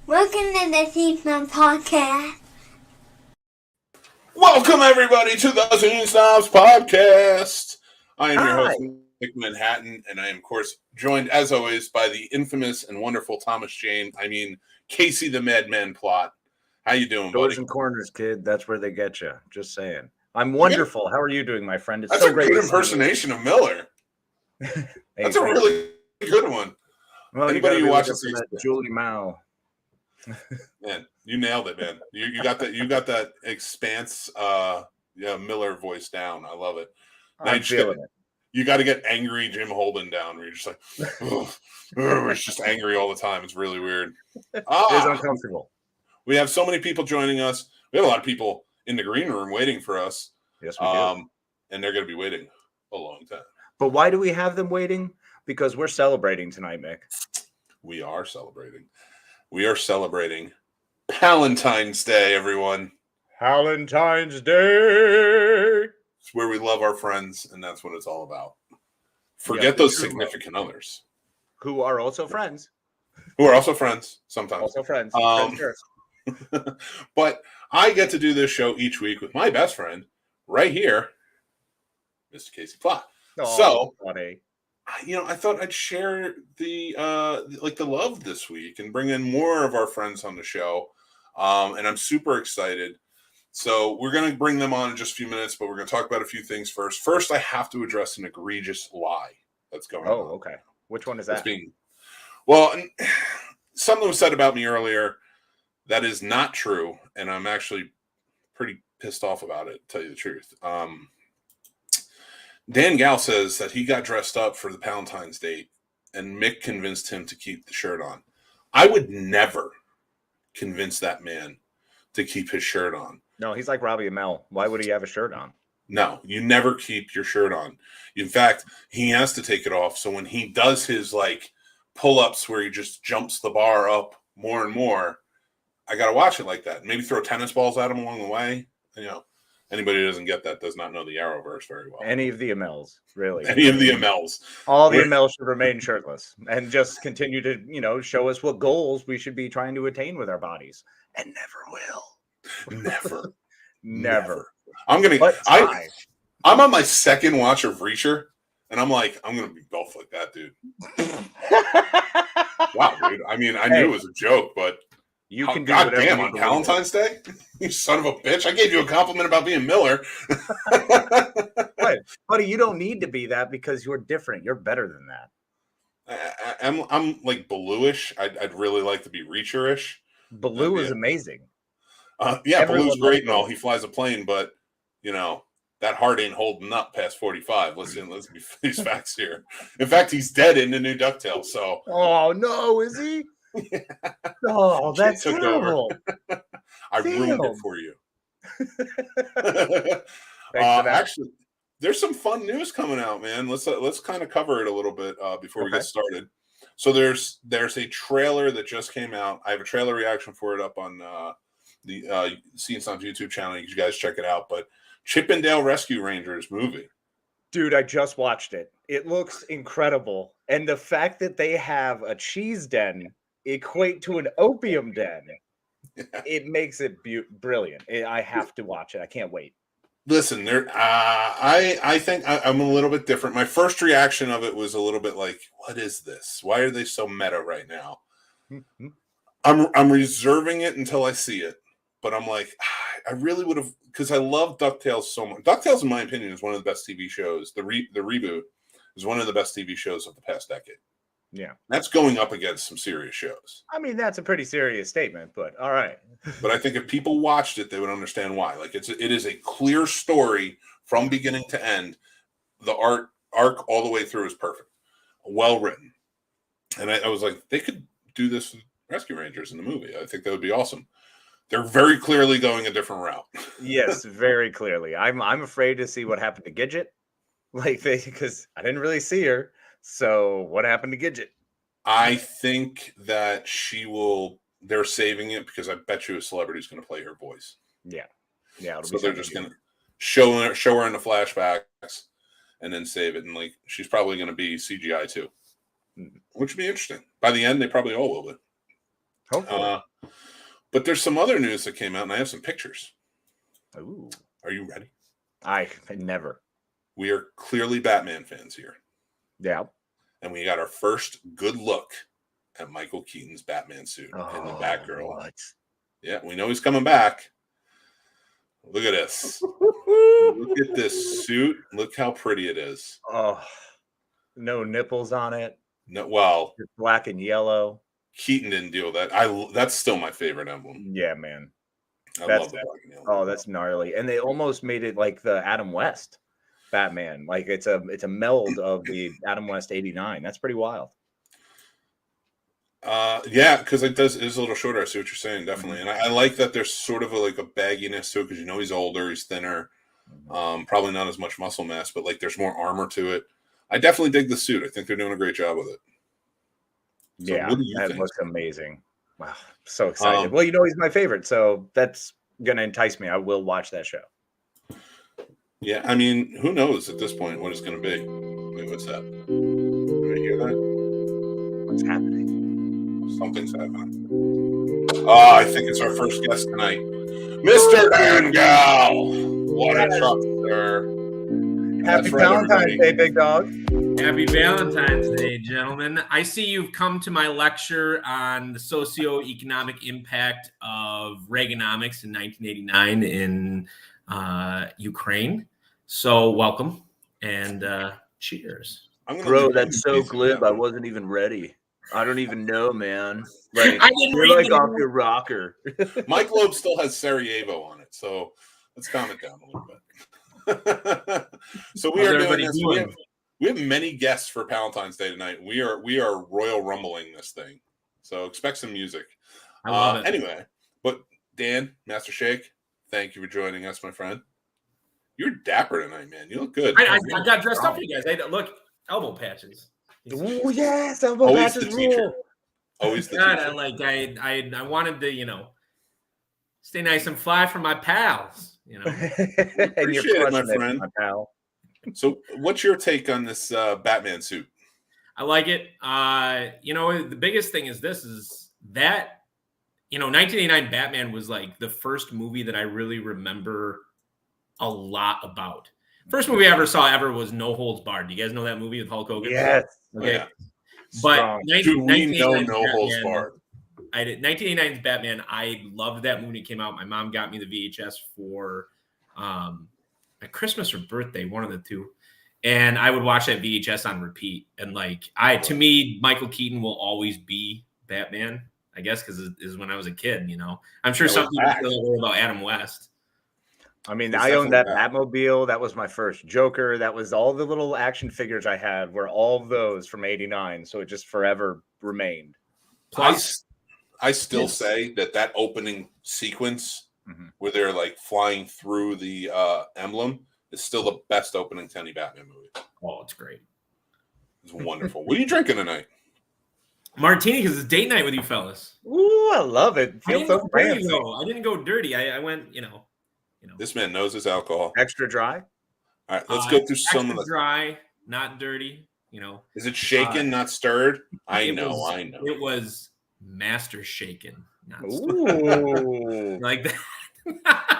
Welcome to the Scene Snobs podcast. Welcome, everybody, to the Scene Snobs podcast. I am your host, Nick Manhattan, and I am, of course, joined, as always, by the infamous and wonderful Thomas Jane. Casey the Madman Plot. How you doing, Doors buddy? and corners, kid. That's where they get you. Just saying. I'm wonderful. How are you doing, my friend? It's That's so a great. good impersonation of Miller. That's a really good one. Well, anybody who watches that Julie Mao. Man, you nailed it, man. You got that. You got that Expanse, Miller voice down. I love it. I'm feeling it. You got to get angry Jim Holden down, where you're just like, it's just angry all the time. It's really weird. It's uncomfortable. We have so many people joining us. We have a lot of people in the green room waiting for us. Yes, we do. And they're going to be waiting a long time. But why do we have them waiting? Because we're celebrating tonight, Mick. We are celebrating. We are celebrating Palentine's Day, everyone. Palentine's Day. It's where we love our friends, and that's what it's all about. Forget those significant others. Who are also friends. Who are also friends, sometimes. Also friends. But I get to do this show each week with my best friend, right here, Mr. Casey Plott. So, funny. I thought I'd share the love this week and bring in more of our friends on the show. And I'm super excited. So we're going to bring them on in just a few minutes, but we're going to talk about a few things first. First, I have to address an egregious lie that's going on. Oh, okay. Which one is that? Something was said about me earlier that is not true, and I'm actually pretty pissed off about it, to tell you the truth. Dan Gal says that he got dressed up for the Palentine's date, and Mick convinced him to keep the shirt on. I would never convince that man to keep his shirt on. No, he's like Robbie Amell. Why would he have a shirt on? No, you never keep your shirt on. In fact, he has to take it off. So when he does his pull-ups where he just jumps the bar up more and more, I got to watch it like that. Maybe throw tennis balls at him along the way. Anybody who doesn't get that does not know the Arrowverse very well. Any of the Amels, really. Any of the Amels. All the Amels should remain shirtless and just continue to, show us what goals we should be trying to attain with our bodies. And never will. Never. I'm on my second watch of Reacher, and I'm like, I'm going to be built like that, dude. Wow, dude. I mean, I knew it was a joke, but you can do goddamn on Palentine's Day? You son of a bitch. I gave you a compliment about being Miller. What? Buddy, you don't need to be that because you're different. You're better than that. I'm like Bluish. I'd really like to be Reacher-ish. Blue is amazing. Blue's great and all. He flies a plane, but, that heart ain't holding up past 45. Let's be these facts here. In fact, he's dead in the new DuckTales. So. Oh no, is he? Yeah. Oh, that's terrible. I ruined it for you. Actually, there's some fun news coming out, man. Let's kind of cover it a little bit before we get started. So there's a trailer that just came out. I have a trailer reaction for it up on the Scene Snobs YouTube channel. You guys check it out. But Chippendale Rescue Rangers movie. Dude, I just watched it. It looks incredible. And the fact that they have a cheese den equate to an opium den, it makes it brilliant. I have to watch it. I can't wait. Listen, I think I'm a little bit different. My first reaction of it was a little bit like, what is this? Why are they so meta right now? Mm-hmm. I'm reserving it until I see it. But I'm like, I really would have, because I love DuckTales so much. DuckTales, in my opinion, is one of the best TV shows. The reboot is one of the best TV shows of the past decade. Yeah. That's going up against some serious shows. I mean, that's a pretty serious statement, but all right. But I think if people watched it, they would understand why. Like, it is a clear story from beginning to end. The arc all the way through is perfect. Well written. And I was like, they could do this with Rescue Rangers in the movie. I think that would be awesome. They're very clearly going a different route. Yes, very clearly. I'm afraid to see what happened to Gidget. Because I didn't really see her. So what happened to Gidget? I think that they're saving it because I bet you a celebrity is going to play her voice. Yeah. So they're just going to show her in the flashbacks and then save it. And she's probably going to be CGI too, which would be interesting. By the end, they probably all will be. Hopefully. But there's some other news that came out, and I have some pictures. Ooh. Are you ready? I never. We are clearly Batman fans here. Yeah. And we got our first good look at Michael Keaton's Batman suit in the Batgirl. What? Yeah, we know he's coming back. Look at this. Look at this suit. Look how pretty it is. Oh, no nipples on it. No, well, It's black and yellow. Keaton didn't deal with that. That's still my favorite emblem. Yeah, man. I love the black and yellow. Oh, that's gnarly. And they almost made it like the Adam West Batman. Like it's a meld of the Adam West 89. That's pretty wild. Yeah, because it is a little shorter. I see what you're saying, definitely. And I like that there's sort of a bagginess to it, because he's older, he's thinner, probably not as much muscle mass, but like there's more armor to it. I definitely dig the suit. I think they're doing a great job with it. So yeah, that think? looks amazing. Wow, so excited. Well, he's my favorite, so that's gonna entice me. I will watch that show. Yeah, I mean, who knows at this point what it's going to be? Wait, what's that? Did I hear that? What's happening? Something's happening. Oh, I think it's our first guest tonight, Mr. Dangal. What a truck, sir! Happy Valentine's Day, big dog. Happy Valentine's Day, gentlemen. I see you've come to my lecture on the socioeconomic impact of Reaganomics in 1989 in Ukraine. So welcome and cheers. Bro, that's so glib. I wasn't even ready. I don't even know, man. Like, you're like off your rocker. My globe still has Sarajevo on it, so let's calm it down a little bit. So we are doing this. We have many guests for Palentine's Day tonight. We are Royal Rumbling this thing, so expect some music. I love it. Anyway, but Dan, Master Shake, thank you for joining us, my friend. You're dapper tonight, man. You look good. I got dressed up for you guys. Look, elbow patches. Oh yes, elbow patches rule. Always the God, teacher. I wanted to stay nice and fly for my pals. And Appreciate you're it, my friend. my pal. So, what's your take on this Batman suit? I like it. The biggest thing is that 1989 Batman was like the first movie that I really remember a lot about. First movie I ever saw was No Holds Barred. Do you guys know that movie with Hulk Hogan? Yes. Okay. Yeah. But do we know No Holds Barred? I did. 1989's Batman. I loved that movie when it came out. My mom got me the VHS for my Christmas or birthday, one of the two. And I would watch that VHS on repeat. And to me, Michael Keaton will always be Batman, I guess, because it is when I was a kid, I'm sure some people still worry about Adam West. I mean, I owned that Batmobile. That was my first Joker. That was all the little action figures I had were all those from 89. So it just forever remained. Plus, I still say that opening sequence where they're flying through the emblem is still the best opening to any Batman movie. Oh, it's great. It's wonderful. What are you drinking tonight? Martini, because it's date night with you fellas. Ooh, I love it. Feels so fancy. I didn't go dirty. I went, This man knows his alcohol. Extra dry? All right, let's go through some of the dry, not dirty. Is it shaken, not stirred? I know. It was master shaken. Not Ooh. like that.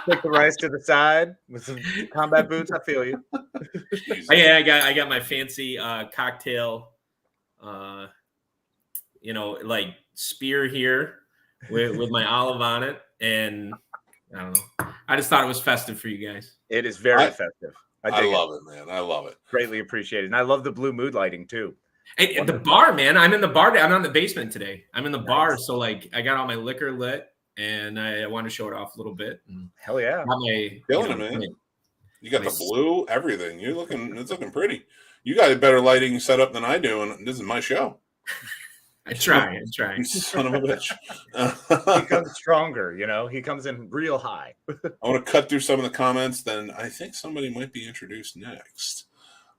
Take the rice to the side with some combat boots. I feel you. Yeah, I got my fancy cocktail, spear here with my olive on it, and I don't know. I just thought it was festive for you guys. It is very festive. I love it, man. I love it. Greatly appreciated, and I love the blue mood lighting too. Hey, the bar, man. I'm in the bar. I'm not in the basement today. I'm in the bar, so I got all my liquor lit, and I want to show it off a little bit. And hell yeah, killing it, man. You got the blue, everything. It's looking pretty. You got a better lighting setup than I do, and this is my show. I try. You son of a bitch. He comes stronger, He comes in real high. I want to cut through some of the comments. Then I think somebody might be introduced next.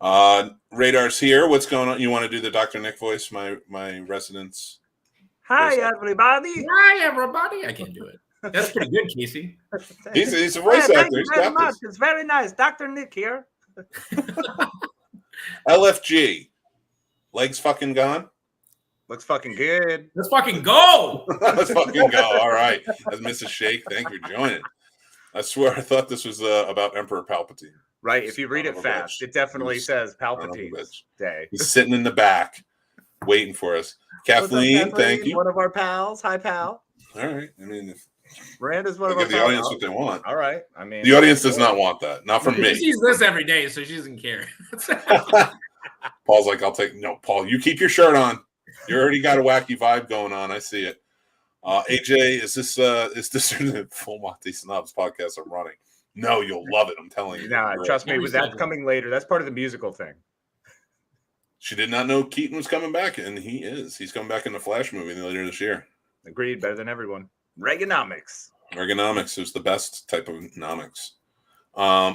Radar's here. What's going on? You want to do the Dr. Nick voice, my residence? Hi, everybody. Hi, everybody. I can't do it. That's pretty good, Casey. He's a voice actor. Thank you very much. It's very nice. Dr. Nick here. LFG. Legs fucking gone? Looks fucking good. Let's fucking go. Let's fucking go. All right. That's Mrs. Shake. Thank you for joining. I swear I thought this was about Emperor Palpatine. Right. If you read it fast, it definitely says Palpatine's Day. He's sitting in the back waiting for us. Kathleen, thank you. One of our pals. Hi, pal. All right. I mean, if Miranda's one of our give the pals. audience what they want. All right. I mean, The audience does not want that. Not from She me. sees this every day, so she doesn't care. Paul's like, I'll take. No, Paul, you keep your shirt on. You already got a wacky vibe going on. I see it. AJ, is this the Full Monty Snobs podcast I'm running? No, you'll love it. I'm telling you. Nah, trust me, that's coming later. That's part of the musical thing. She did not know Keaton was coming back, and he is. He's coming back in the Flash movie later this year. Agreed. Better than everyone. Reaganomics. Ergonomics is the best type of nomics. I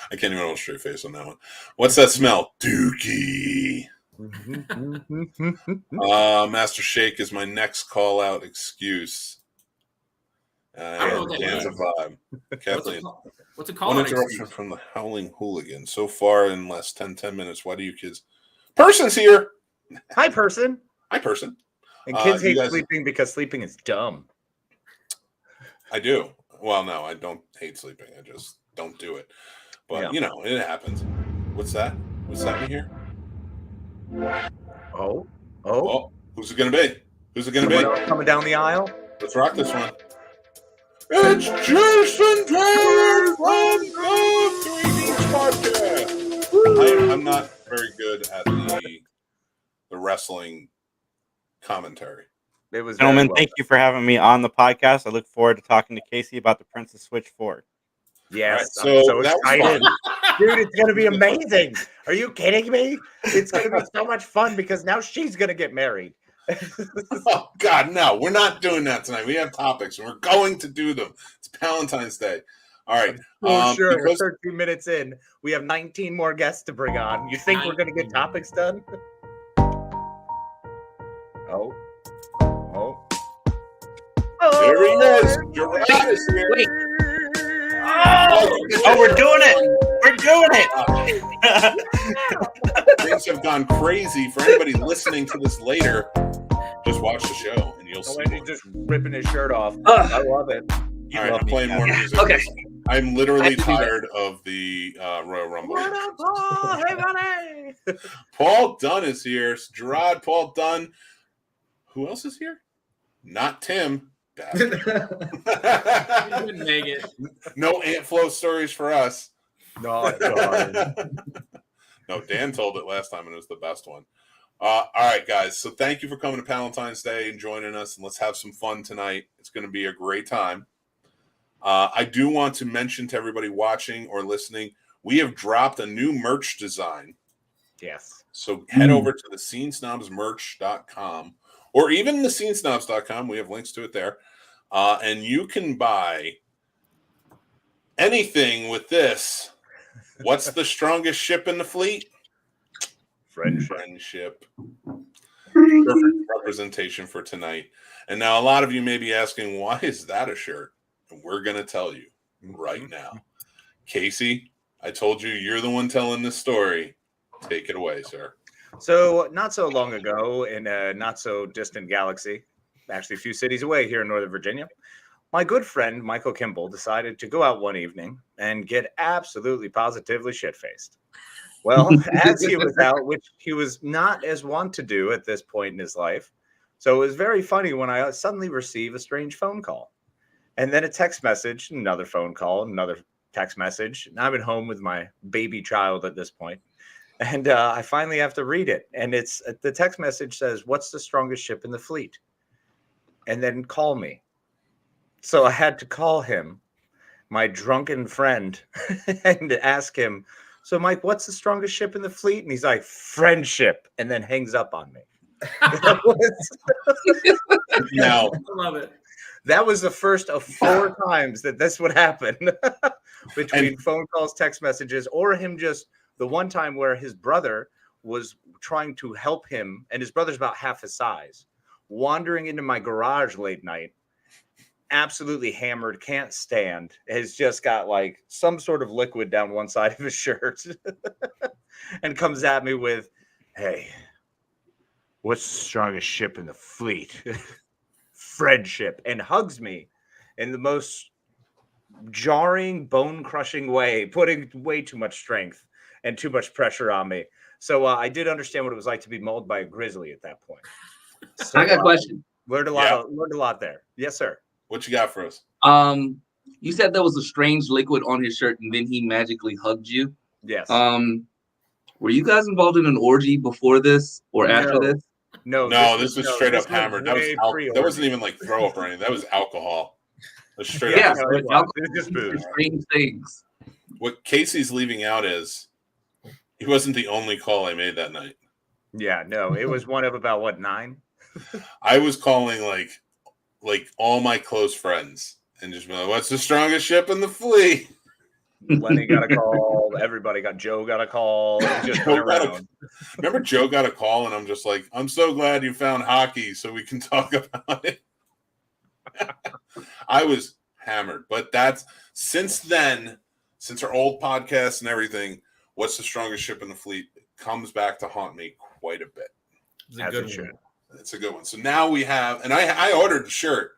can't even hold a straight face on that one. What's that smell? Dookie. Master Shake is my next call out excuse. Dan's a vibe. Kathleen. What's it called? One interruption from the Howling Hooligan. So far in less 10 minutes. Why do you kids? Person's here. Hi, person. Hi, person. And kids hate sleeping because sleeping is dumb. I do. Well, no, I don't hate sleeping. I just don't do it. But, you know, it happens. What's that? What's that in here? Oh. Who's it going to be? Who's it going to be? Coming down the aisle? Let's rock this one. It's Jason Taylor from the 3D Podcast. I'm not very good at the wrestling commentary. It was Gentlemen, thank you for having me on the podcast. I look forward to talking to Casey about the Princess Switch 4. Yes, right, I'm so excited. Dude, it's going to be amazing. Are you kidding me? It's going to be so much fun because now she's going to get married. Oh, God, no. We're not doing that tonight. We have topics, and we're going to do them. It's Palentine's Day. All right. Sure. Because 13 minutes in, we have 19 more guests to bring on. You think we're going to get topics done? Oh. There he is. Gerard is here. Wait. Oh, we're doing it. We're doing it. Things have gone crazy. For anybody listening to this later, just watch the show and you'll see. He's just ripping his shirt off. I love it. All right, I'm playing more music. Okay. I'm literally tired of the Royal Rumble. What up, Paul? Hey, buddy. Paul Dunn is here. Gerard, Paul Dunn. Who else is here? Not Tim. Couldn't make it. No Ant Flow stories for us. No, God. No, Dan told it last time and it was the best one. All right, guys. So thank you for coming to Palentine's Day and joining us, and let's have some fun tonight. It's going to be a great time. I do want to mention to everybody watching or listening, we have dropped a new merch design. Yes. So head over to the thescenesnobsmerch.com or even thescenesnobs.com. We have links to it there. And you can buy anything with this. What's the strongest ship in the fleet? Friendship. Perfect representation for tonight. And now a lot of you may be asking, why is that a shirt? And we're going to tell you right now. Casey, I told you you're the one telling this story. Take it away, sir. So not so long ago in a not so distant galaxy, actually a few cities away here in Northern Virginia, my good friend Michael Kimball decided to go out one evening and get absolutely positively shit-faced. Well, as he was out, which he was not as wont to do at this point in his life. So it was very funny when I suddenly received a strange phone call. And then a text message, another phone call, another text message. And I'm at home with my baby child at this point. And I finally have to read it. And it's the text message says, "What's the strongest ship in the fleet?" And then call me. So I had to call him, my drunken friend, and ask him, "So, Mike, what's the strongest ship in the fleet?" And he's like, "Friendship," and then hangs up on me. Now, I love it. That was the first of 4 times that this would happen between phone calls, text messages, or him just the one time where his brother was trying to help him, and his brother's about half his size, wandering into my garage late night, absolutely hammered, can't stand, has just got like some sort of liquid down one side of his shirt and comes at me with, "Hey, what's the strongest ship in the fleet? Friendship. And hugs me in the most jarring, bone-crushing way, putting way too much strength and too much pressure on me. So I did understand what it was like to be mauled by a grizzly at that point. So, I got a question. Learned a lot there. Yes, sir. What you got for us? You said there was a strange liquid on his shirt, and then he magically hugged you. Yes. Were you guys involved in an orgy before this or after this? No, this was straight up hammered. That wasn't even like throw up or anything. That was alcohol. That was straight up. So it was just booze. Strange things. What Casey's leaving out is he wasn't the only call I made that night. Yeah, no, it was one of about 9. I was calling like all my close friends and just be like, what's the strongest ship in the fleet? Lenny got a call. Joe got a call. It just went around. Remember Joe got a call and I'm just like, I'm so glad you found hockey so we can talk about it. I was hammered, but that's since our old podcast and everything, what's the strongest ship in the fleet comes back to haunt me quite a bit. It's a good one. It's a good one. So now we have, and I ordered the shirt.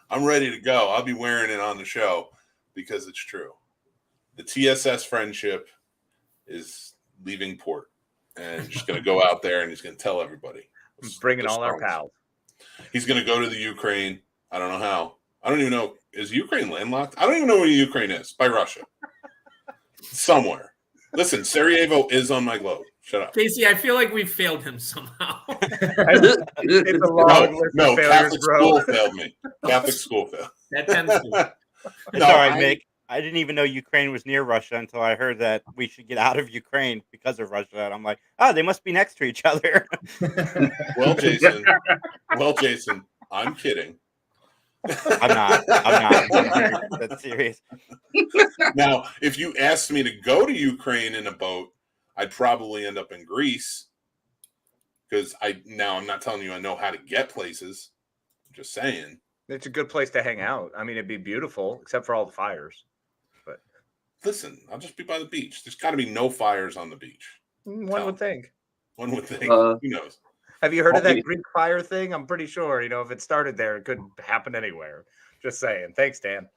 I'm ready to go. I'll be wearing it on the show because it's true. The TSS Friendship is leaving port and just going to go out there and he's going to tell everybody. Bringing all our pals. He's going to go to the Ukraine. I don't know how. I don't even know. Is Ukraine landlocked? I don't even know where Ukraine is. By Russia. Somewhere. Listen, Sarajevo is on my globe. Shut up. Casey, I feel like we failed him somehow. It's a long list of failures, Catholic bro. school failed me. Catholic school failed. That tends to. It's all right, Mick. I didn't even know Ukraine was near Russia until I heard that we should get out of Ukraine because of Russia. And I'm like, oh, they must be next to each other. Well, Jason, I'm kidding. I'm not. That's serious. Now, if you asked me to go to Ukraine in a boat, I'd probably end up in Greece because I'm not telling you I know how to get places. I'm just saying. It's a good place to hang out. I mean, it'd be beautiful, except for all the fires. But listen, I'll just be by the beach. There's got to be no fires on the beach. One would think. Who knows? Have you heard of that Greek fire thing? I'm pretty sure, if it started there, it could happen anywhere. Just saying. Thanks, Dan.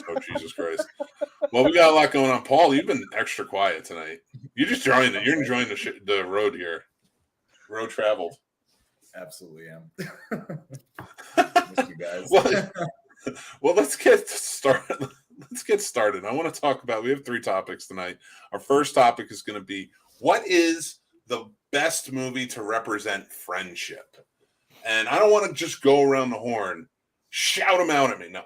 Oh, Jesus Christ. Well, we got a lot going on. Paul, you've been extra quiet tonight. You just joined it. You're enjoying the road here. Road traveled. Absolutely am. Miss you guys. Well, let's get started. I want to talk about, we have 3 topics tonight. Our first topic is going to be, what is the best movie to represent friendship? And I don't want to just go around the horn, shout them out at me. No,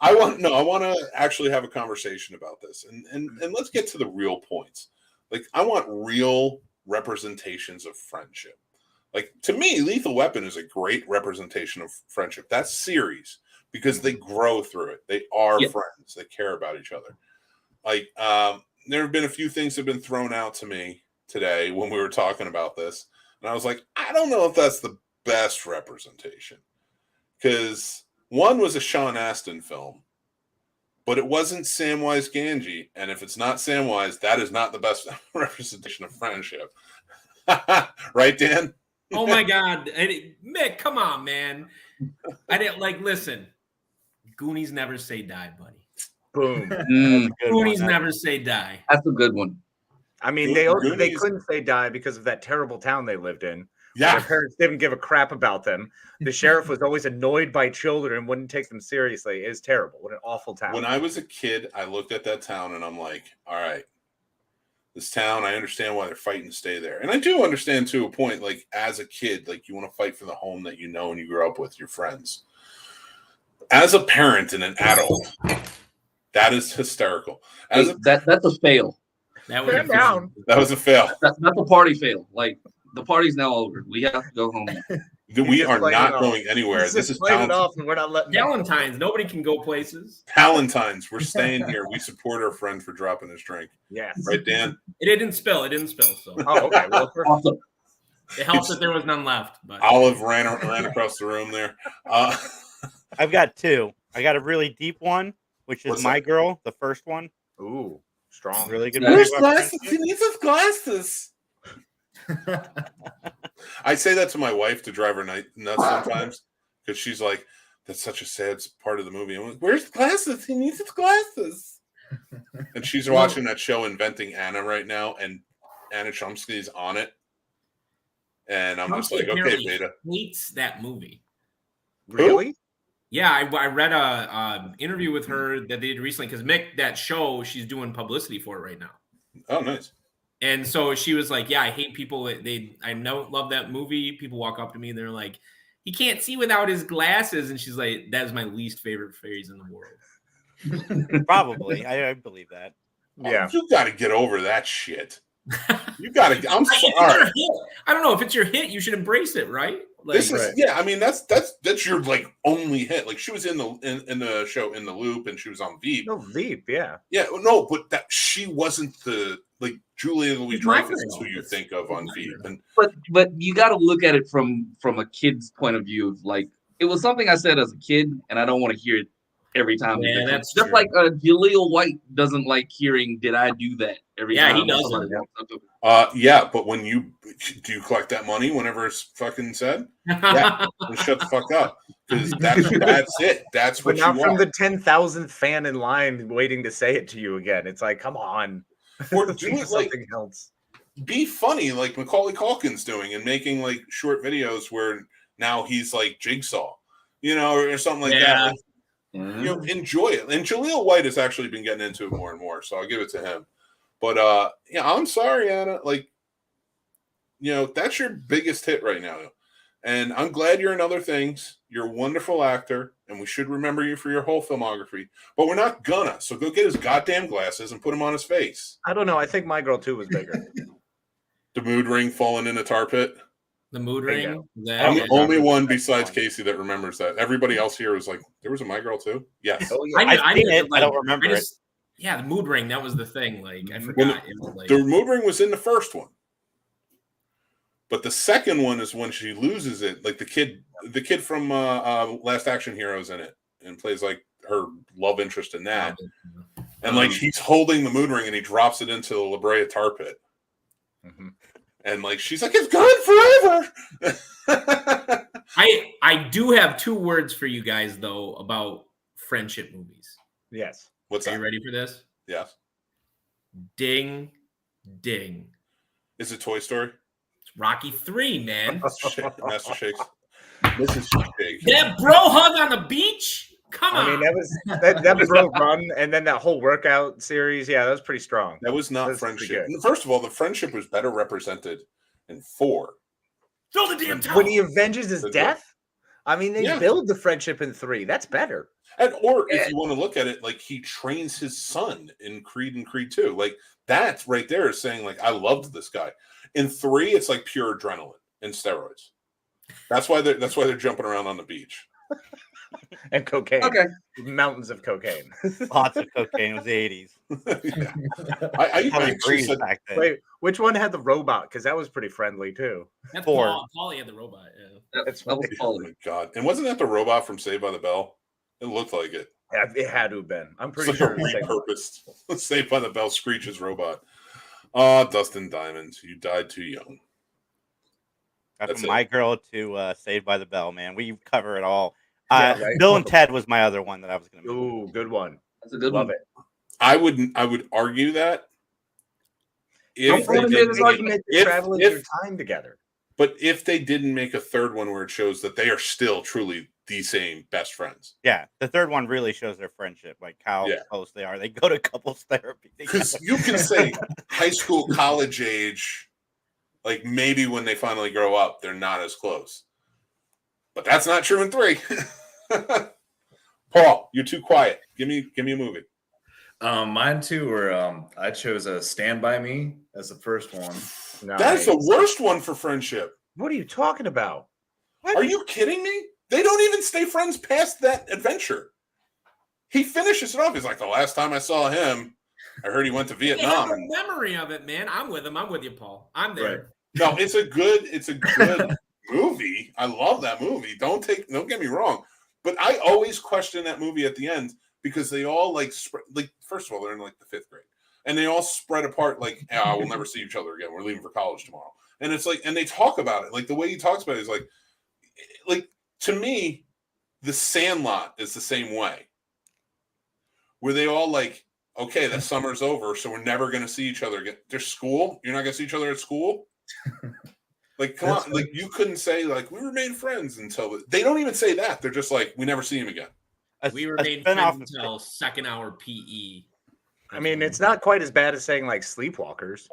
I want to actually have a conversation about this, and let's get to the real points. Like, I want real representations of friendship. Like, to me, Lethal Weapon is a great representation of friendship. That's series because they grow through it. They are friends. They care about each other. Like, there have been a few things that have been thrown out to me today when we were talking about this. And I was like, I don't know if that's the best representation. Because one was a Sean Astin film, but it wasn't Samwise Gamgee. And if it's not Samwise, that is not the best representation of friendship. Right, Dan? Oh my God. Mick, come on, man. I didn't listen. Goonies never say die, buddy. Boom. Goonies never say die. That's a good one. I mean, they couldn't say die because of that terrible town they lived in. Yeah. Their parents didn't give a crap about them. The sheriff was always annoyed by children and wouldn't take them seriously. It was terrible. What an awful town. When I was a kid, I looked at that town and I'm like, all right, this town, I understand why they're fighting to stay there. And I do understand to a point, like, as a kid, like, you want to fight for the home that you know and you grew up with, your friends. As a parent and an adult, that is hysterical. That's a fail. That was That was a fail. That's a party fail. Like, the party's now over. We have to go home. We are not going anywhere. This is playing it off, and we're not letting Palentine's. Nobody can go places. Palentine's. We're staying here. We support our friend for dropping his drink. Yes. Right, Dan? It didn't spill. So Oh, okay. Well, Awesome. it helps that there was none left. But Olive ran across the room there. I've got 2. I got a really deep one, which is What's My that? Girl, the first one. ooh, strong. Really good Yeah. movie. Where's glasses? He needs his glasses. I say that to my wife to drive her nuts sometimes because she's like, "That's such a sad part of the movie." I'm like, "Where's the glasses? He needs his glasses." And she's watching that show, Inventing Anna, right now, and Anna Chomsky's on it. And I'm just like, "Okay, Beta." Hates that movie. Really? Yeah, I read a interview with her that they did recently because Mick, that show, she's doing publicity for it right now. Oh, nice. And so she was like, "Yeah, I hate people. I don't love that movie. People walk up to me and they're like, he can't see without his glasses." And she's like, "That is my least favorite phrase in the world." Probably, I believe that. Yeah, you got to get over that shit. You got to. I'm sorry. I don't know if it's your hit. You should embrace it, right? Like, This is I mean, that's your like only hit. Like she was in the show In the Loop, and she was on Veep. No, Veep, yeah. No, but that she wasn't the like Julia Louis-Dreyfus is who you think of on Veep. And but you got to look at it from a kid's point of view. Like it was something I said as a kid, and I don't want to hear it every time. Yeah, that's just true. like Jaleel White doesn't like hearing "Did I do that?" every time. Yeah, he doesn't. Yeah, but when do you collect that money whenever it's fucking said? Yeah, then shut the fuck up because that's it. That's what But not you from want. the 10,000th fan in line waiting to say it to you again. It's like, come on, Or do it like something else. be funny like Macaulay Culkin's doing and making like short videos where now he's like Jigsaw, or something like that. Like, enjoy it. And Jaleel White has actually been getting into it more and more, so I'll give it to him. But I'm sorry, Anna. Like, that's your biggest hit right now. And I'm glad you're in other things. You're a wonderful actor, and we should remember you for your whole filmography. But we're not gonna. So go get his goddamn glasses and put them on his face. I don't know. I think My Girl 2 was bigger. The mood ring falling in a tar pit. The mood ring. I'm the only one besides Casey that remembers that. Everybody else here was like, there was a My Girl 2? Yes. Oh, yeah. I've seen it. I don't remember it. Yeah, the mood ring. That was the thing. Like, I forgot. It was like, the mood ring was in the first one. But the second one is when she loses it. Like the kid from Last Action Heroes in it and plays like her love interest in that. And like he's holding the mood ring and he drops it into the La Brea tar pit. Mm-hmm. And like she's like, it's gone forever. I do have 2 words for you guys though about friendship movies. Yes. What's Are that? you ready for this? Yes. Ding, ding. Is it Toy Story? It's Rocky 3, man. Master Shakes. Mrs. Shake. That bro hug on the beach? Come on. I mean, that was that bro run, and then that whole workout series. Yeah, that was pretty strong. That was not That's friendship. pretty good. First of all, the friendship was better represented in 4. Throw the damn towel. When he avenges his death, I mean, they build the friendship in 3. That's better. Or if you want to look at it, like he trains his son in Creed and Creed 2. Like that right there is saying, like, I loved this guy. In 3, it's like pure adrenaline and steroids. That's why they're jumping around on the beach. And cocaine. Okay. Mountains of cocaine. Lots of cocaine. It was the 80s. Yeah. I actually said, back then. Wait, which one had the robot? Because that was pretty friendly too. That's 4. Paulie had the robot. Yeah. That's That was oh my god! And wasn't that the robot from Saved by the Bell? It looked like it. It had to have been. I'm pretty It's like sure. a repurposed Saved by the Bell Screech's robot. Dustin Diamond, you died too young. From My Girl to Saved by the Bell, man. We cover it all. Yeah, right. Bill and Ted was my other one that I was going to make. Ooh, good one. That's a good Love one. it. I would argue that Don't if they make did, this argument to travel in your if, time together. but if they didn't make a third one where it shows that they are still truly the same best friends. Yeah, the third one really shows their friendship, like how close they are. They go to couples therapy. Because you can say high school, college age, like maybe when they finally grow up, they're not as close. But that's not true in 3. Paul, you're too quiet. Give me a movie. Mine too were I chose Stand By Me as the first one. That's the worst one for friendship. What are you talking about? Are you kidding me? They don't even stay friends past that adventure. He finishes it off. He's like, the last time I saw him, I heard he went to Vietnam. I have a memory of it, man. I'm with him. I'm with you, Paul. I'm there. Right. No, it's a good movie. I love that movie. Don't get me wrong. But I always question that movie at the end because they all first of all, they're in like the 5th grade. And they all spread apart like, we'll never see each other again. We're leaving for college tomorrow. And it's like, and they talk about it. Like the way he talks about it is like to me, The Sandlot is the same way. Where they all like, okay, that summer's over, so we're never going to see each other again. There's school. You're not going to see each other at school. Like, come on. Like, you couldn't say, like, we remain friends until... They don't even say that. They're just like, we never see him again. We remain friends until second hour PE. I mean, it's not quite as bad as saying, like, Sleepwalkers.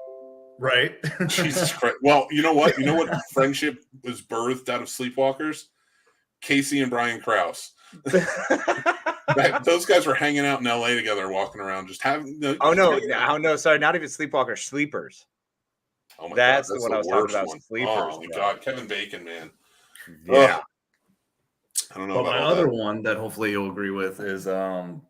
Right. Jesus Christ. Well, you know what? You know what friendship was birthed out of Sleepwalkers? Casey and Brian Krause. Those guys were hanging out in LA together, walking around, just having. No, sorry, not even Sleepwalkers, Sleepers. Oh my that's God, the one I was talking about. Sleepers. Oh my God, Kevin Bacon, man. Yeah. I don't know. But about my all other that. one that hopefully you'll agree with is Shaun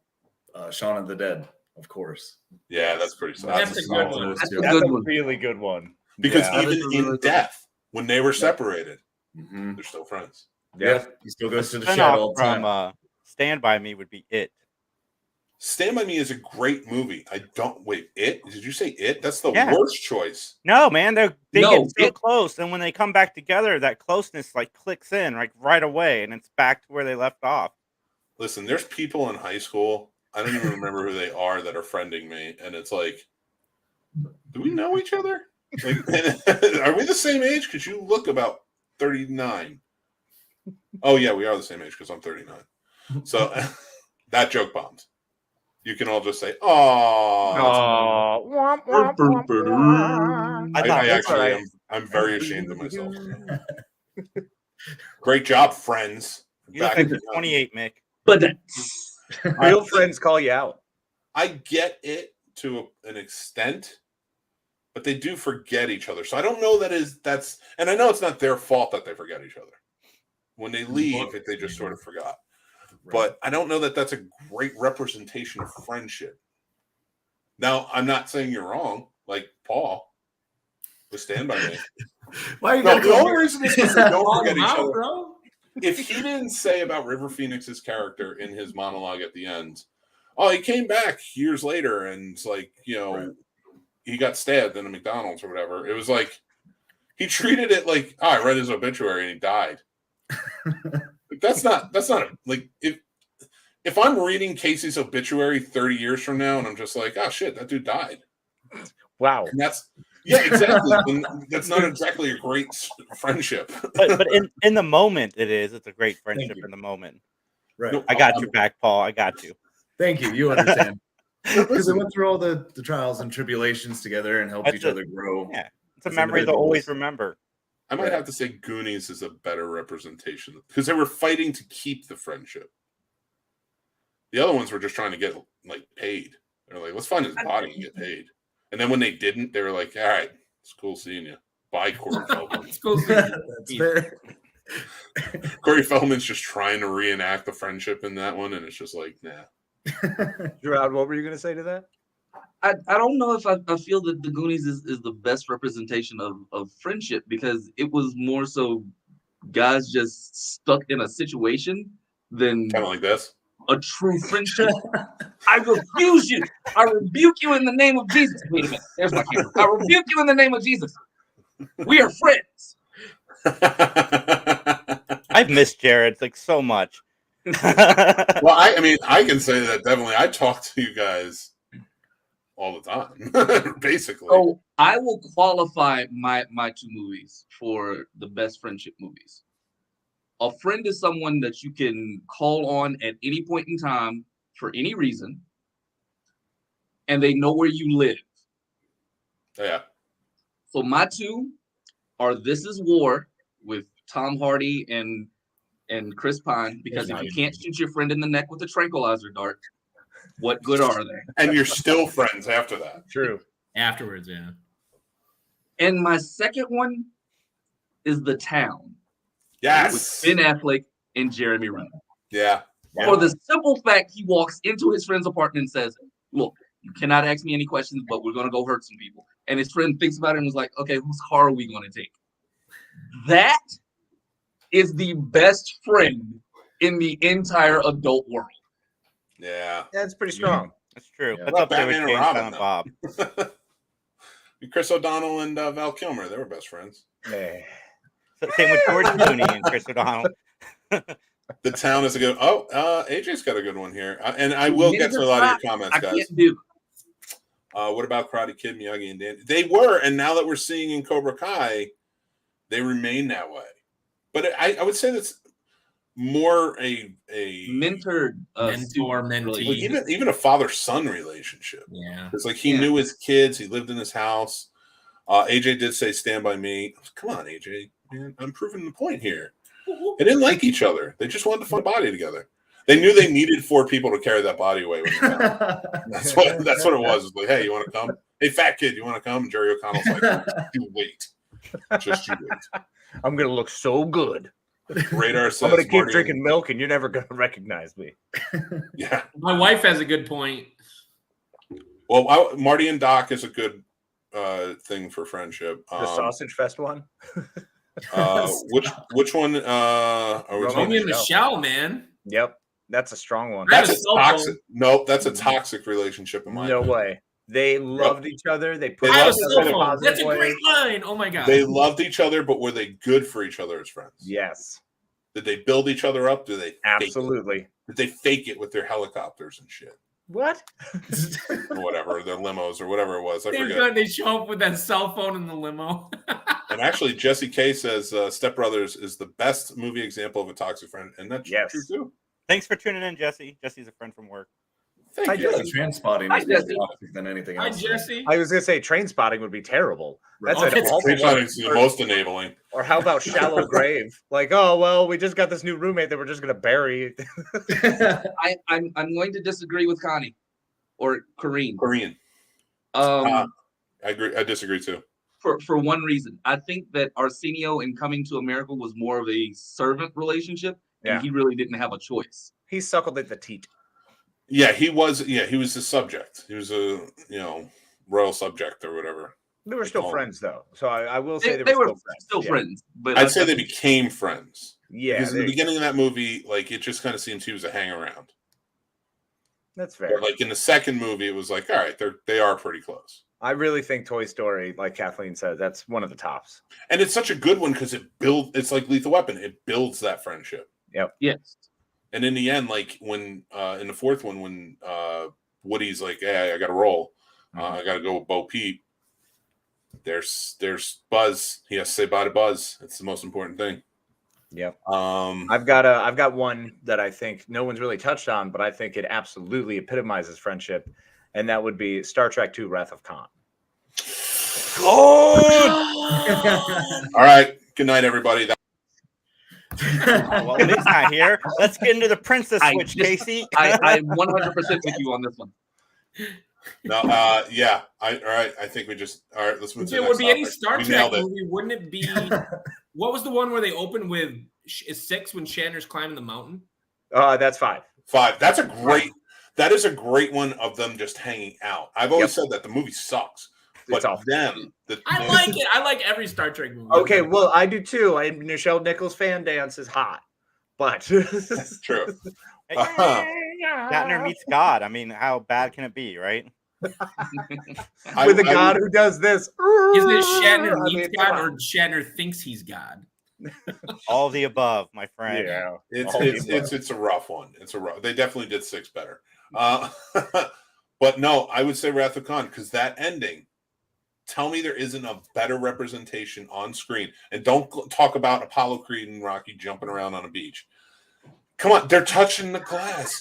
of the Dead, of course. Yeah, that's pretty solid. That's a good one. That's a That's good a one. really good one. Because Yeah. even in death, when they were separated, they're still friends. Yeah, he still goes to the shed Spin-off all the time. from Stand By Me would be It. Stand By Me is a great movie. It? Did you say It? That's the Yeah. worst choice. No, man, they No, get so It. close, and when they come back together, that closeness like clicks in like right away, and it's back to where they left off. Listen, there's people in high school, I don't even remember who they are, that are friending me, and it's like, do we know each other? Like, are we the same age? Because you look about 39. Oh, yeah, we are the same age because I'm 39. So that joke bombed. You can all just say, "Oh." I'm very ashamed of myself. Great job, friends. You look like you're 28, Mick. But Real friends call you out. I get it to an extent, but they do forget each other. So I don't know that's, and I know it's not their fault that they forget each other. When they leave, they just sort of forgot. But I don't know that that's a great representation of friendship. Now, I'm not saying you're wrong, like Paul. But Stand By Me. Why are you The only reason is because they don't forget each Out, other. bro. If he didn't say about River Phoenix's character in his monologue at the end, oh, he came back years later and it's like, he got stabbed in a McDonald's or whatever. It was like, he treated it like, I read his obituary and he died. That's not like, if I'm reading Casey's obituary 30 years from now and I'm just like, oh shit, that dude died. Wow. And exactly. And that's not exactly a great friendship. But in the moment, it's a great friendship in the moment. Right. I got you back, Paul. I got you. Thank you. You understand. Because they went through all the trials and tribulations together and helped each other grow. Yeah. It's a memory they'll always remember. I might have to say Goonies is a better representation because they were fighting to keep the friendship. The other ones were just trying to get like paid. They're like, let's find his body and get paid. And then when they didn't, they were like, all right, it's cool seeing you. Bye, Corey Feldman. It's cool. That's fair. Corey Feldman's just trying to reenact the friendship in that one, and it's just like, nah. Gerard, what were you going to say to that? I don't know if I feel that the Goonies is the best representation of friendship because it was more so guys just stuck in a situation than Kind of like this. a true friendship. I refuse you. I rebuke you in the name of Jesus. Wait a minute. There's my camera. I rebuke you in the name of Jesus. We are friends. I've missed Jared like so much. Well, I mean, I can say that definitely. I talk to you guys all the time, basically. So I will qualify my two movies for the best friendship movies. A friend is someone that you can call on at any point in time for any reason, and they know where you live. Yeah. So my two are This Is War with Tom Hardy and Chris Pine, because if you can't shoot your friend in the neck with a tranquilizer dart, what good are they? And you're still friends after that. True. Afterwards, yeah. And my second one is The Town. Yes. With Ben Affleck and Jeremy Renner. Yeah. For the simple fact he walks into his friend's apartment and says, look, you cannot ask me any questions, but we're going to go hurt some people. And his friend thinks about it and was like, okay, whose car are we going to take? That is the best friend in the entire adult world. Yeah. That's pretty strong. That's true. Yeah. That's Well, up there with Batman and James Robin, Silent Bob. Chris O'Donnell and Val Kilmer, they were best friends. So same with George Clooney and Chris O'Donnell. The Town is a good. AJ's got a good one here, and I will get to a lot of your comments, I guys. can't do. What about Karate Kid, Miyagi, and Dan? They were, and now that we're seeing in Cobra Kai, they remain that way. But I would say that's more a mentor, mentee, even a father-son relationship. Yeah, it's like he knew his kids. He lived in his house. AJ did say "Stand by Me." Come on, AJ, man, I'm proving the point here. They didn't like each other. They just wanted to find body together. They knew they needed 4 people to carry that body away. That's what it was. It's like, hey, you want to come? Hey, fat kid, you want to come? And Jerry O'Connell's like, you wait. Just you wait. I'm going to look so good. Radar says, I'm going to keep drinking milk and you're never going to recognize me. Yeah. My wife has a good point. Well, Marty and Doc is a good thing for friendship. The Sausage Fest one? Which one? Romeo and Michelle, man. Yep. That's a strong one. That's a toxic. No, that's a toxic relationship in my opinion. Way. They loved each other. They put That's a great line. Oh my god. They loved each other, but were they good for each other as friends? Yes. Did they build each other up? Did they absolutely? Did they fake it with their helicopters and shit? What? Or whatever, their limos or whatever it was. I forget. They show up with that cell phone in the limo. And actually, Jesse K says Step Brothers is the best movie example of a toxic friend, and that's true too. Thanks for tuning in, Jesse. Jesse's a friend from work. Thank you. Transpotting is more toxic than anything else. Hi, Jesse. I was going to say train spotting would be terrible. That's train spotting is the most enabling. Or how about Shallow Grave? Like, oh, well, we just got this new roommate that we're just going to bury. I'm going to disagree with Connie or Corrine. I agree. I disagree too. For one reason, I think that Arsenio in Coming to America was more of a servant relationship, and he really didn't have a choice. He suckled at the teat. Yeah, he was. Yeah, he was a subject. He was a royal subject or whatever. They were still friends, though. So I will say they were still friends. But I'd say they became friends. Yeah, because in the beginning of that movie, like it just kind of seems he was a hang around. That's fair. But like in the second movie, it was like, all right, they are pretty close. I really think Toy Story, like Kathleen said, that's one of the tops. And it's such a good one because it's like Lethal Weapon. It builds that friendship. Yep. Yes. And in the end, like when in the fourth one, when Woody's like, "Hey, I got to roll. I got to go with Bo Peep." There's Buzz. He has to say bye to Buzz. It's the most important thing. Yep. I've got one that I think no one's really touched on, but I think it absolutely epitomizes friendship, and that would be Star Trek II: Wrath of Khan. Oh! All right. Good night, everybody. Well, Liz not here. Let's get into the princess switch, Casey. I'm 100% with you on this one. No, yeah. All right. I think we just all right. Let's move to the next would be topic. any Star Trek movie, wouldn't it be? What was the one where they opened with 6 when Shatner's climbing the mountain? That's 5. 5. That is a great one of them just hanging out. I've always said that the movie sucks. But I like it. I like every Star Trek movie. Okay, well, I do too. Nichelle Nichols' fan dance is hot, but true. Shatner meets God. I mean, how bad can it be, right? With a God who does this. Is it Shatner meets God or Shatner thinks he's God? All of the above, my friend. Yeah, it's a rough one. They definitely did 6 better. But no, I would say Wrath of Khan because that ending. Tell me there isn't a better representation on screen. And don't talk about Apollo Creed and Rocky jumping around on a beach. Come on, they're touching the glass.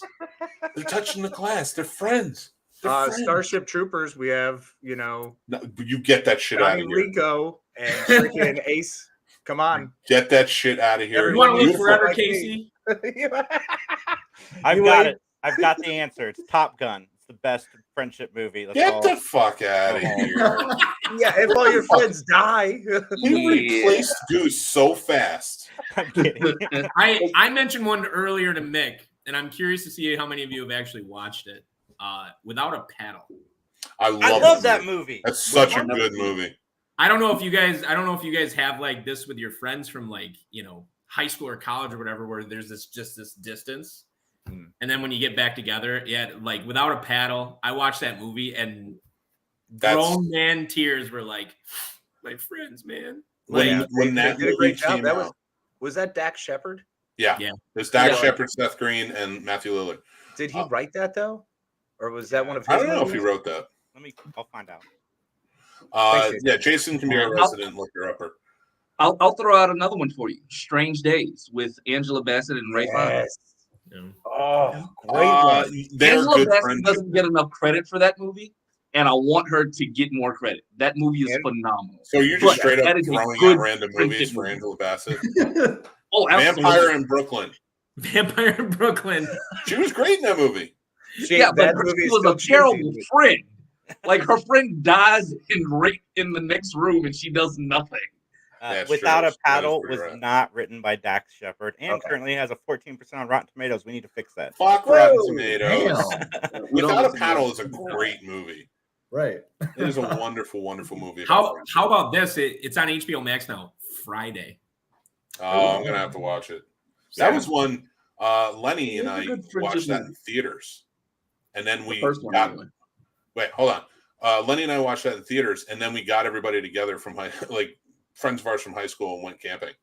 They're friends. Starship Troopers, we have, No, you get that shit out of here. Rico and freaking Ace. Come on. Get that shit out of here. You want to live forever, Casey? I've got it. I've got the answer. It's Top Gun. The best friendship movie. Get the fuck out of here. Yeah, if all your friends die. You replaced Goose so fast. I'm kidding. I mentioned one earlier to Mick, and I'm curious to see how many of you have actually watched it. Without a Paddle. I love that movie. That's such a good movie. I don't know if you guys have like this with your friends from like, high school or college or whatever, where there's this distance. And then when you get back together, like Without a Paddle, I watched that movie and grown man tears were like, my friends, man. When They that did a great movie job. came That out. was that Dak Shepard? Yeah. Yeah. There's Dak Yeah. Shepard, Seth Green, and Matthew Lillard. Did he write that though, or was that one of his? I don't know if movies? he wrote that. I'll find out. Yeah, Jason can be our resident looker upper. I'll throw out another one for you. Strange Days with Angela Bassett and Ray Fiennes. Oh, great one. Angela Bassett doesn't get enough credit for that movie, and I want her to get more credit. That movie is phenomenal. So you're just straight up throwing out random movies for Angela Bassett? Oh, absolutely. Vampire in Brooklyn. Vampire in Brooklyn. She was great in that movie. Yeah, but she was a terrible friend. Like her friend dies in the next room, and she does nothing. Without a Paddle was not written by Dax Shepard and currently has a 14% on Rotten Tomatoes. We need to fix that. Fuck Rotten Tomatoes. Without a Paddle is a great movie. Right. It is a wonderful, wonderful movie. How about this? It's on HBO Max now. Friday. Oh, I'm gonna have to watch it. That was one Lenny and I watched that in theaters, and then we got. Wait, hold on. Lenny and I watched that in theaters, and then we got everybody together from friends of ours from high school and went camping.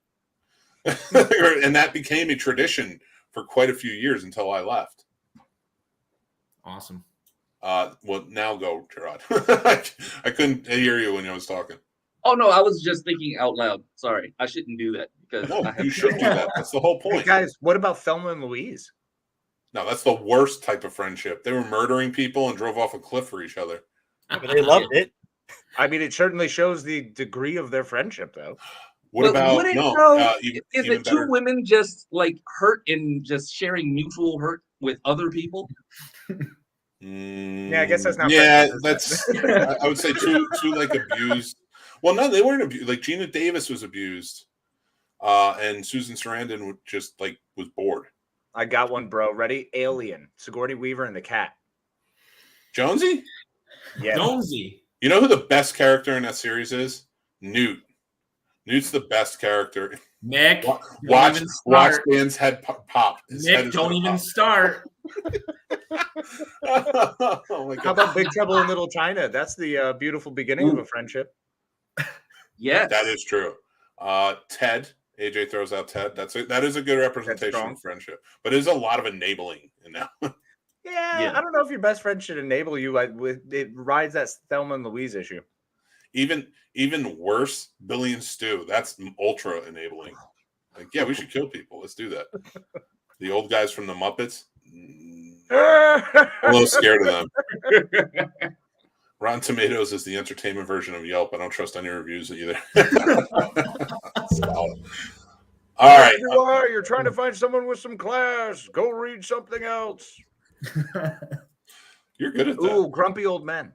And that became a tradition for quite a few years until I left. Awesome. Well, now go, Gerard. I couldn't hear you when I was talking. Oh no, I was just thinking out loud. Sorry, I shouldn't do that because you should do that. That's the whole point. Hey guys, what about Thelma and Louise? No, that's the worst type of friendship. They were murdering people and drove off a cliff for each other. But they loved it. I mean, it certainly shows the degree of their friendship, though. What about is it two women just like hurt and just sharing mutual hurt with other people? Yeah, I guess that's not. Yeah, that's. I would say two like abused. Well, no, they weren't abused. Like Gina Davis was abused, and Susan Sarandon just was bored. I got one, bro. Ready? Alien. Sigourney Weaver and the cat. Jonesy? Yeah. Jonesy. You know who the best character in that series is? Newt. Newt's the best character. Nick, watch Dan's head pop. Nick, don't even start. Oh my God. How about Big Trouble in Little China? That's the beautiful beginning of a friendship. Yes, that is true. Ted. AJ throws out Ted. That is a good representation of friendship, but there's a lot of enabling in that. Yeah, I don't know if your best friend should enable you. It rides that Thelma and Louise issue. Even worse, Billy and Stu. That's ultra enabling. Yeah, we should kill people. Let's do that. The old guys from the Muppets. I'm a little scared of them. Rotten Tomatoes is the entertainment version of Yelp. I don't trust any reviews either. All right. You're trying to find someone with some class. Go read something else. You're good at that. Ooh, Grumpy Old Men.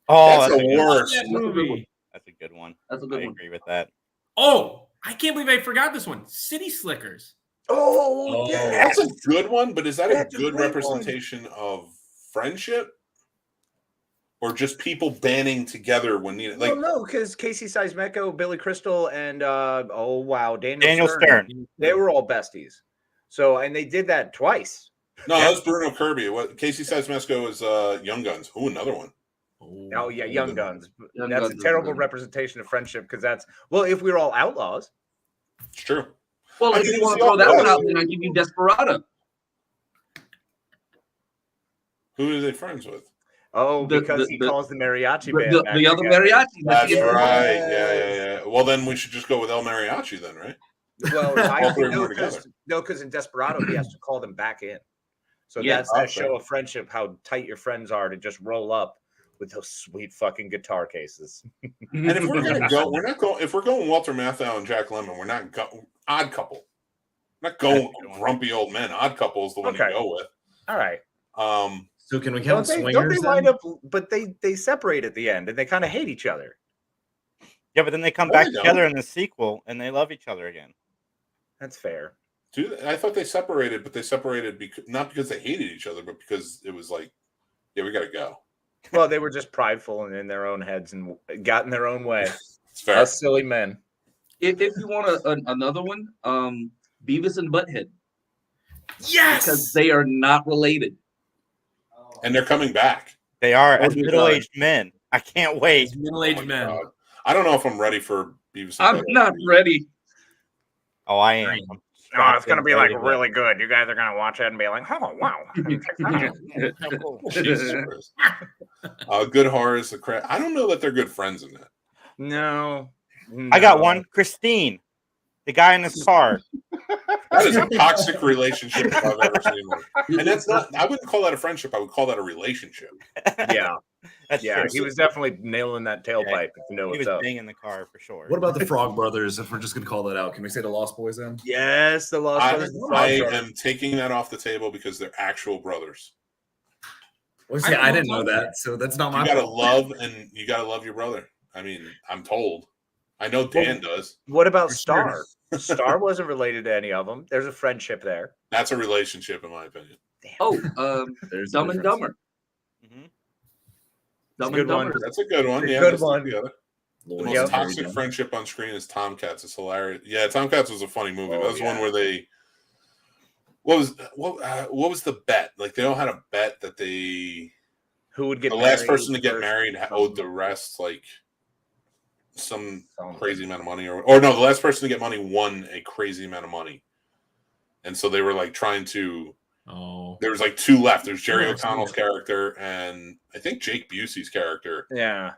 Oh, that's the worst movie. That's a good one. That's a good one. I agree with that. Oh, I can't believe I forgot this one. City Slickers. Oh, yeah. That's a good one, but is that a good representation of friendship? Or just people banding together when needed? Well, no, because Casey Seismeko, Billy Crystal, and Daniel Stern. They were all besties. So, and they did that twice. No, that was Bruno Kirby. Casey Seismeko is Young Guns. Ooh, another one. Oh yeah, Young Guns. That's a terrible representation of friendship because if we were all outlaws. It's true. Well, if you want to throw that one out, then I give you Desperado. Who are they friends with? Oh, because he calls the mariachi band. The other mariachi. That's right. Yeah. Well, then we should just go with El Mariachi then, right? Well, because in Desperado he has to call them back in. So that's that show of friendship, how tight your friends are to just roll up with those sweet fucking guitar cases. And if we're gonna go, if we're going Walter Matthau and Jack Lemmon, we're not Odd Couple. We're not going Grumpy Old Men. Odd Couple is the one to go with. All right. So can we count swingers? Don't they wind up? But they separate at the end, and they kind of hate each other. Yeah, but then they come back together in the sequel, and they love each other again. That's fair. Dude, I thought they separated, but they separated not because they hated each other, but because it was like, yeah, we got to go. Well, they were just prideful and in their own heads and got in their own way. It's fair. Us silly men. If you want another one, Beavis and Butthead. Yes, because they are not related. And they're coming back. They are as middle-aged men. I can't wait. These middle-aged men. God. I don't know if I'm ready for Beavis. And I'm Butthead. not ready. Oh, I am. No, it's going to be like really good. You guys are going to watch it and be like, oh, wow. Jesus Christ. Good horror is the crap. I don't know that they're good friends in that. No. I got one. Christine, the guy in his car. That is a toxic relationship if I've ever seen one. And that's not, I wouldn't call that a friendship. I would call that a relationship. Yeah. That's Yeah, true. he was definitely nailing that tailpipe. If you know He what's was up. banging the car for sure. What about the Frog Brothers? If we're just gonna call that out, can we say the Lost Boys then? Yes, the Lost Brothers. the Frog I Brothers. am taking that off the table because they're actual brothers. Well, see, I didn't know that, so that's not my You gotta fault. love your brother. I mean, I'm told. I know Dan does. What about For Star? sure. Star wasn't related to any of them. There's a friendship there. That's a relationship, in my opinion. Oh, There's Dumb the and difference. Dumber. Mhm. It's a Dumb good and Dumber. one. That's a good one. It's a Yeah, good let's look one. together. The Lord, most Yep. toxic friendship on screen is Tomcats. It's hilarious. Yeah, Tomcats was a funny movie. Oh, That was one yeah. where they. What was the bet? Like they all had a bet that the Who would get last married person to get first? married owed the rest like some Something. crazy amount of money, or no, the last person to get money won a crazy amount of money, and so they were like trying to. Oh, There was like two left. There's Jerry Yeah, O'Connell's character and I think Jake Busey's character. Yeah.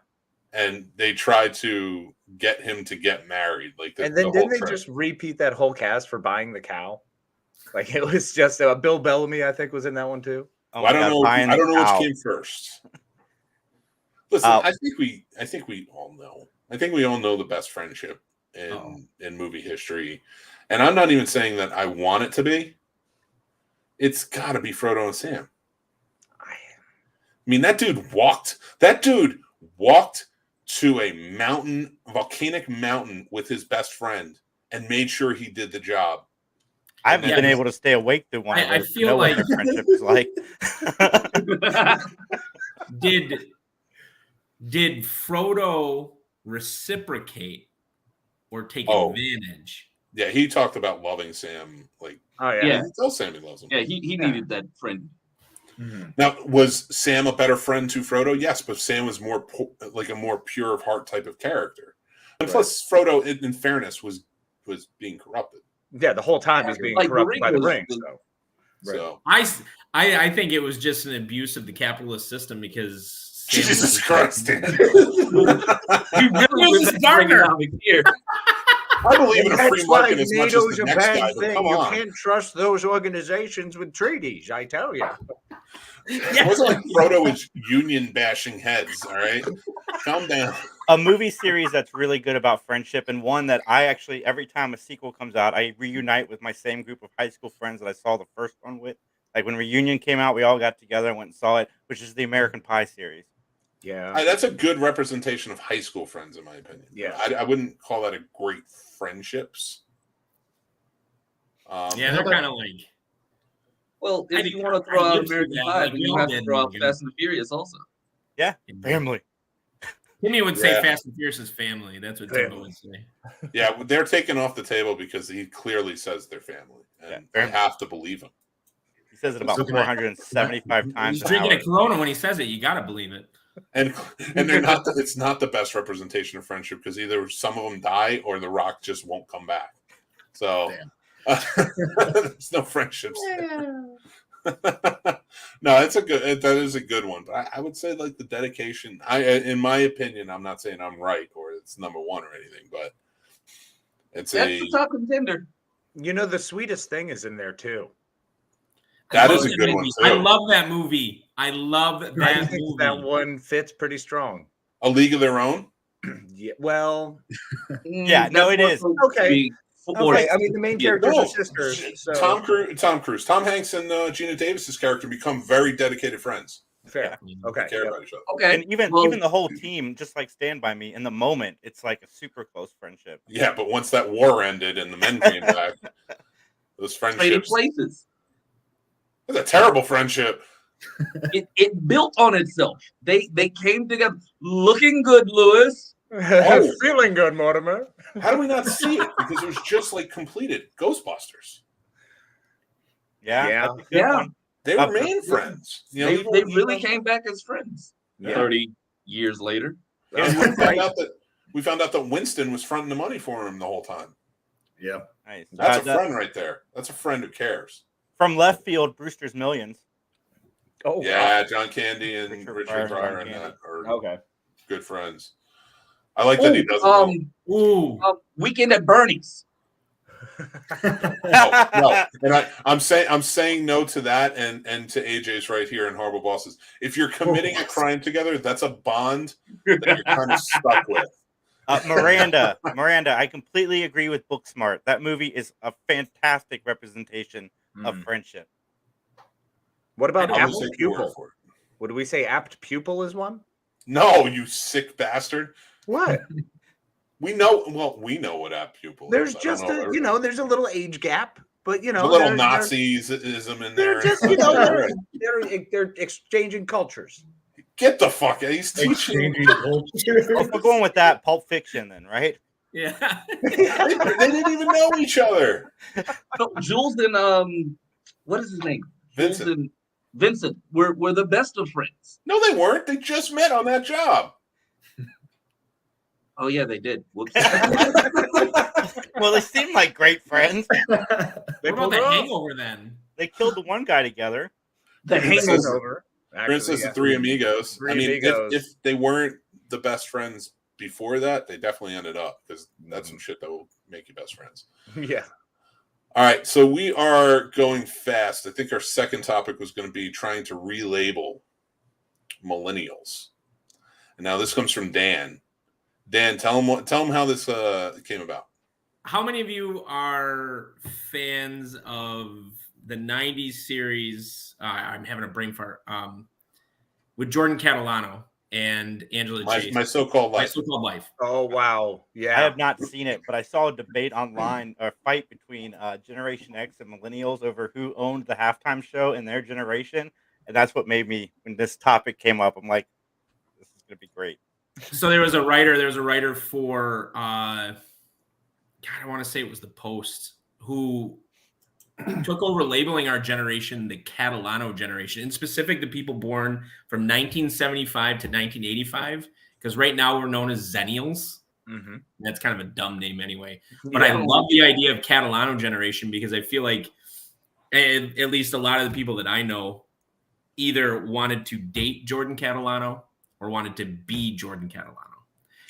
And they tried to get him to get married. Like, And then didn't they just repeat that whole cast for buying the cow? Like it was just Bill Bellamy, I think, was in that one too. Oh Well, I my don't God, know. buying I don't the know cow. which came first. Listen, I think we all know. I think we all know the best friendship in movie history, and I'm not even saying that I want it to be. It's got to be Frodo and Sam. I mean, that dude walked to a volcanic mountain with his best friend and made sure he did the job. I haven't been able to stay awake through one of I those. feel know like- what their friendship is like. Did Frodo reciprocate or take Oh. advantage? Yeah, he talked about loving Sam. Like, Oh yeah. Yeah. he tells Sam he loves him. Yeah, he needed that friend. Now, was Sam a better friend to Frodo? Yes, but Sam was more like a more pure of heart type of character. And plus, Frodo, in fairness, was being corrupted. Yeah, the whole time he's being Like, the corrupted ring by the was ring. the- So. So, I think it was just an abuse of the capitalist system because Sam Jesus was- Christ, Dan. You really Who's was this Gardner? here. I believe in a free That's why market as much as NATO's the a next guy, bad but thing. come You on. can't trust those organizations with treaties, I tell you. It wasn't like Frodo was union bashing heads, all right? Calm down. A movie series that's really good about friendship, and one that I actually, every time a sequel comes out, I reunite with my same group of high school friends that I saw the first one with. Like when Reunion came out, we all got together and went and saw it, which is the American Pie series. Yeah. That's a good representation of high school friends, in my opinion. Yeah. I wouldn't call that a great friendships. Yeah, they're kind of like. Well, I if did- you want to I throw out used to American that, Pie, like then we you all have to did, throw out you know. Fast and the Furious also. Family. Timmy would say Yeah. Fast and Furious is family. That's what Timmy would say. Yeah, they're taken off the table because he clearly says they're family. And I have to believe him. He says it about So can I- 475 times He's an drinking hour. a Corona when he says it. You got to believe it. And they're not. It's not the best representation of friendship because either some of them die or The Rock just won't come back. So there's no friendships. No, it's a good. That is a good one. But I would say like the dedication. In my opinion, I'm not saying I'm right or it's number one or anything, but it's That's the top contender. You know, The Sweetest Thing is in there too. That I is love a that good movie. one I too. love that movie. I love I that think movie. that one fits pretty strong. A League of Their Own. Yeah, well, Yeah, no, it is. Okay. Okay, I mean the main characters are sisters. So Tom Cruise, Tom Hanks, and Gina Davis's character become very dedicated friends. fair. Okay. They care yep. about each other. Okay. And even the whole team, just like Stand By Me, in the moment, it's like a super close friendship. Yeah, but once that war ended and the men came back, those Trading friendships. places. It's a terrible friendship. It built on itself. They came together. Looking good, Lewis. Oh. Feeling good, Mortimer. How do we not see it? Because it was just like completed Ghostbusters. Yeah, Yeah. that's a good Yeah. one. They remain friends. You know, They really came back as friends. Yeah. 30, years later. And we found out that Winston was fronting the money for him the whole time. Yeah. Nice. That's a friend right there. That's a friend who cares. From left field, Brewster's Millions. Oh, Yeah, John Candy and Richard Pryor and Candy. that are Okay. good friends. I like that he doesn't. Weekend at Bernie's. No. And I'm saying no to that and to AJ's right here in Horrible Bosses. If you're committing a crime together, that's a bond that you're kind of stuck with. Miranda, I completely agree with Booksmart. That movie is a fantastic representation of friendship. What about I'm apt gonna take your word pupil? for it. Would we say apt pupil is one? No, you sick bastard. What? We know what apt pupil There's is. just there's a little age gap, but There's a little Nazism in there. They're just they're exchanging cultures. Get the fuck out. He's teaching. If we're going with that, Pulp Fiction, then, right? Yeah. They didn't even know each other. No, Jules and what is his name? Vincent. Jules and Vincent were the best of friends. No, they weren't. They just met on that job. Oh yeah, they did. Whoops. Well, they seem like great friends. What about the Hangover then? They killed the one guy together. The Hangover. Princess and Three Amigos. Amigos. If they weren't the best friends before that, they definitely ended up, because that's some shit that will make you best friends. Yeah. All right, so we are going fast. I think our second topic was going to be trying to relabel millennials. And now this comes from Dan. Dan, tell him how this came about. How many of you are fans of the 90s series? I'm having a brain fart. With Jordan Catalano and Angela Chase. My So-Called Life. My So-Called Life. Oh wow. Yeah. I have not seen it, but I saw a debate online, or a fight between Generation X and millennials over who owned the halftime show in their generation, and that's what made me, when this topic came up, I'm like, this is gonna be great. So there was a writer for God, I want to say it was the Post, who took over labeling our generation the Catalano generation, in specific the people born from 1975 to 1985, because right now we're known as Zennials. Mm-hmm. That's kind of a dumb name anyway. But I love the idea of Catalano generation, because I feel like at least a lot of the people that I know either wanted to date Jordan Catalano or wanted to be Jordan Catalano.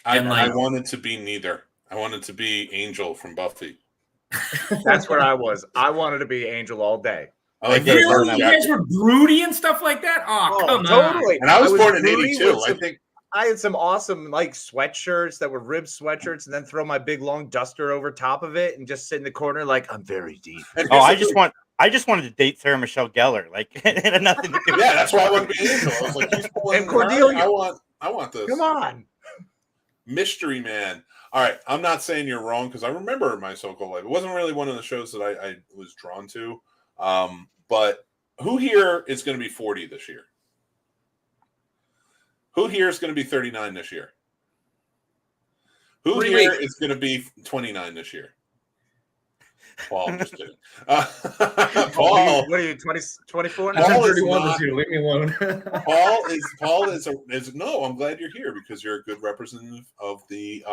I wanted to be neither. I wanted to be Angel from Buffy. That's where I was. I wanted to be Angel all day. Really? You guys were broody and stuff like that? Oh, come totally. on. And I was born in 82. I think I had some awesome sweatshirts that were ribbed sweatshirts, and then throw my big long duster over top of it and just sit in the corner like I'm very deep. I just wanted to date Sarah Michelle Gellar. Like, it had nothing to do with that's why I wanted to be Angel. I was like, he's pulling and Cordelia. I want this. Come on. Mystery Man. All right, I'm not saying you're wrong, because I remember My So-Called Life. It wasn't really one of the shows that I was drawn to. But who here is going to be 40 this year? Who here is going to be 39 this year? Who here is going to be 29 this year? Paul, I'm just kidding. Paul, what are you, 20, 24? I'm 31 this year. Leave me alone. Paul is no. I'm glad you're here, because you're a good representative of the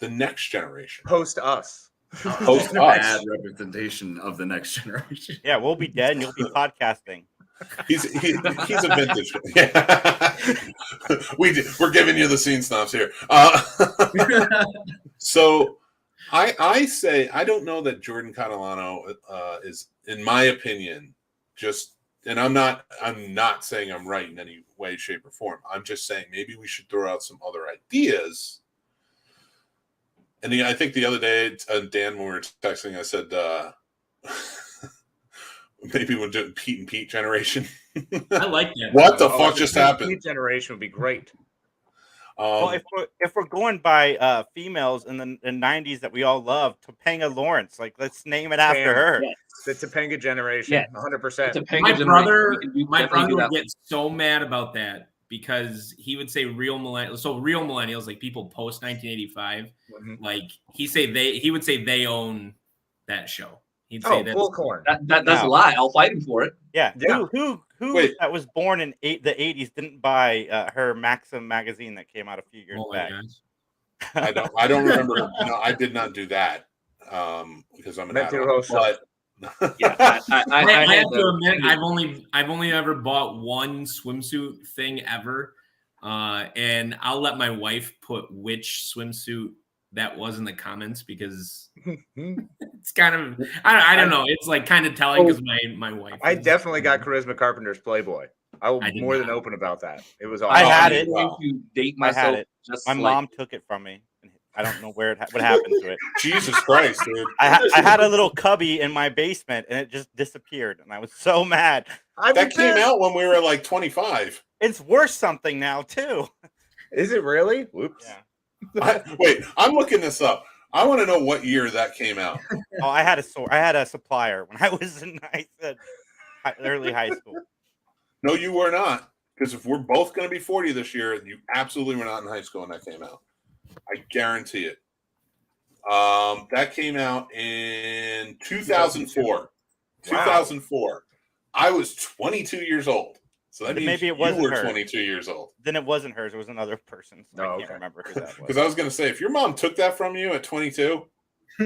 next generation. Post us. Post us. Bad representation of the next generation. Yeah, we'll be dead and you'll be podcasting. He's a vintage. Yeah. We're giving you the Scene Snobs here. So I say I don't know that Jordan Catalano is, in my opinion, just, and I'm not saying I'm right in any way, shape, or form. I'm just saying maybe we should throw out some other ideas. And I think the other day, Dan, when we were texting, I said maybe we'll do Pete and Pete generation. I like that. What the fuck just happened? Pete generation would be great. Well, if we're going by females in the 90s that we all love, Topanga Lawrence, like, let's name it after her. Yes. The Topanga generation, 100%. My brother would get so mad about that, because he would say real millennials. So real millennials, like people post 1985, like he would say they own that show. He'd say that. Bullcorn. That's a lie. I'll fight him for it. Yeah. Who Wait. that was born in the 80s didn't buy her Maxim magazine that came out a few years Oh my back? gosh. I don't remember. No, I did not do that because I'm an adult. But Yeah, I had have to the- admit, I've only ever bought one swimsuit thing ever, and I'll let my wife put which swimsuit that was in the comments because it's kind of I don't know. It's like kind of telling because my wife. I definitely got Charisma Carpenter's Playboy. I will I be did more than not. open about that. It was I awesome. had I'm it. going to date I had myself it. just My like mom took it from me. I don't know where what happened to it. Jesus Christ, dude. I had a little cubby in my basement and it just disappeared, and I was so mad. That came out when we were like 25. It's worth something now too. Is it really? Whoops. Yeah. Wait, I'm looking this up. I want to know what year that came out. Oh, I had a supplier when I was in early high school. No, you were not. Because if we're both going to be 40 this year, you absolutely were not in high school when that came out. I guarantee it. That came out in 2004. Wow. 2004. I was 22 years old. So that means Maybe it you wasn't were her. 22 years old. Then it wasn't hers. It was another person. So I Oh, can't okay. remember who that was. Because I was going to say, if your mom took that from you at 22,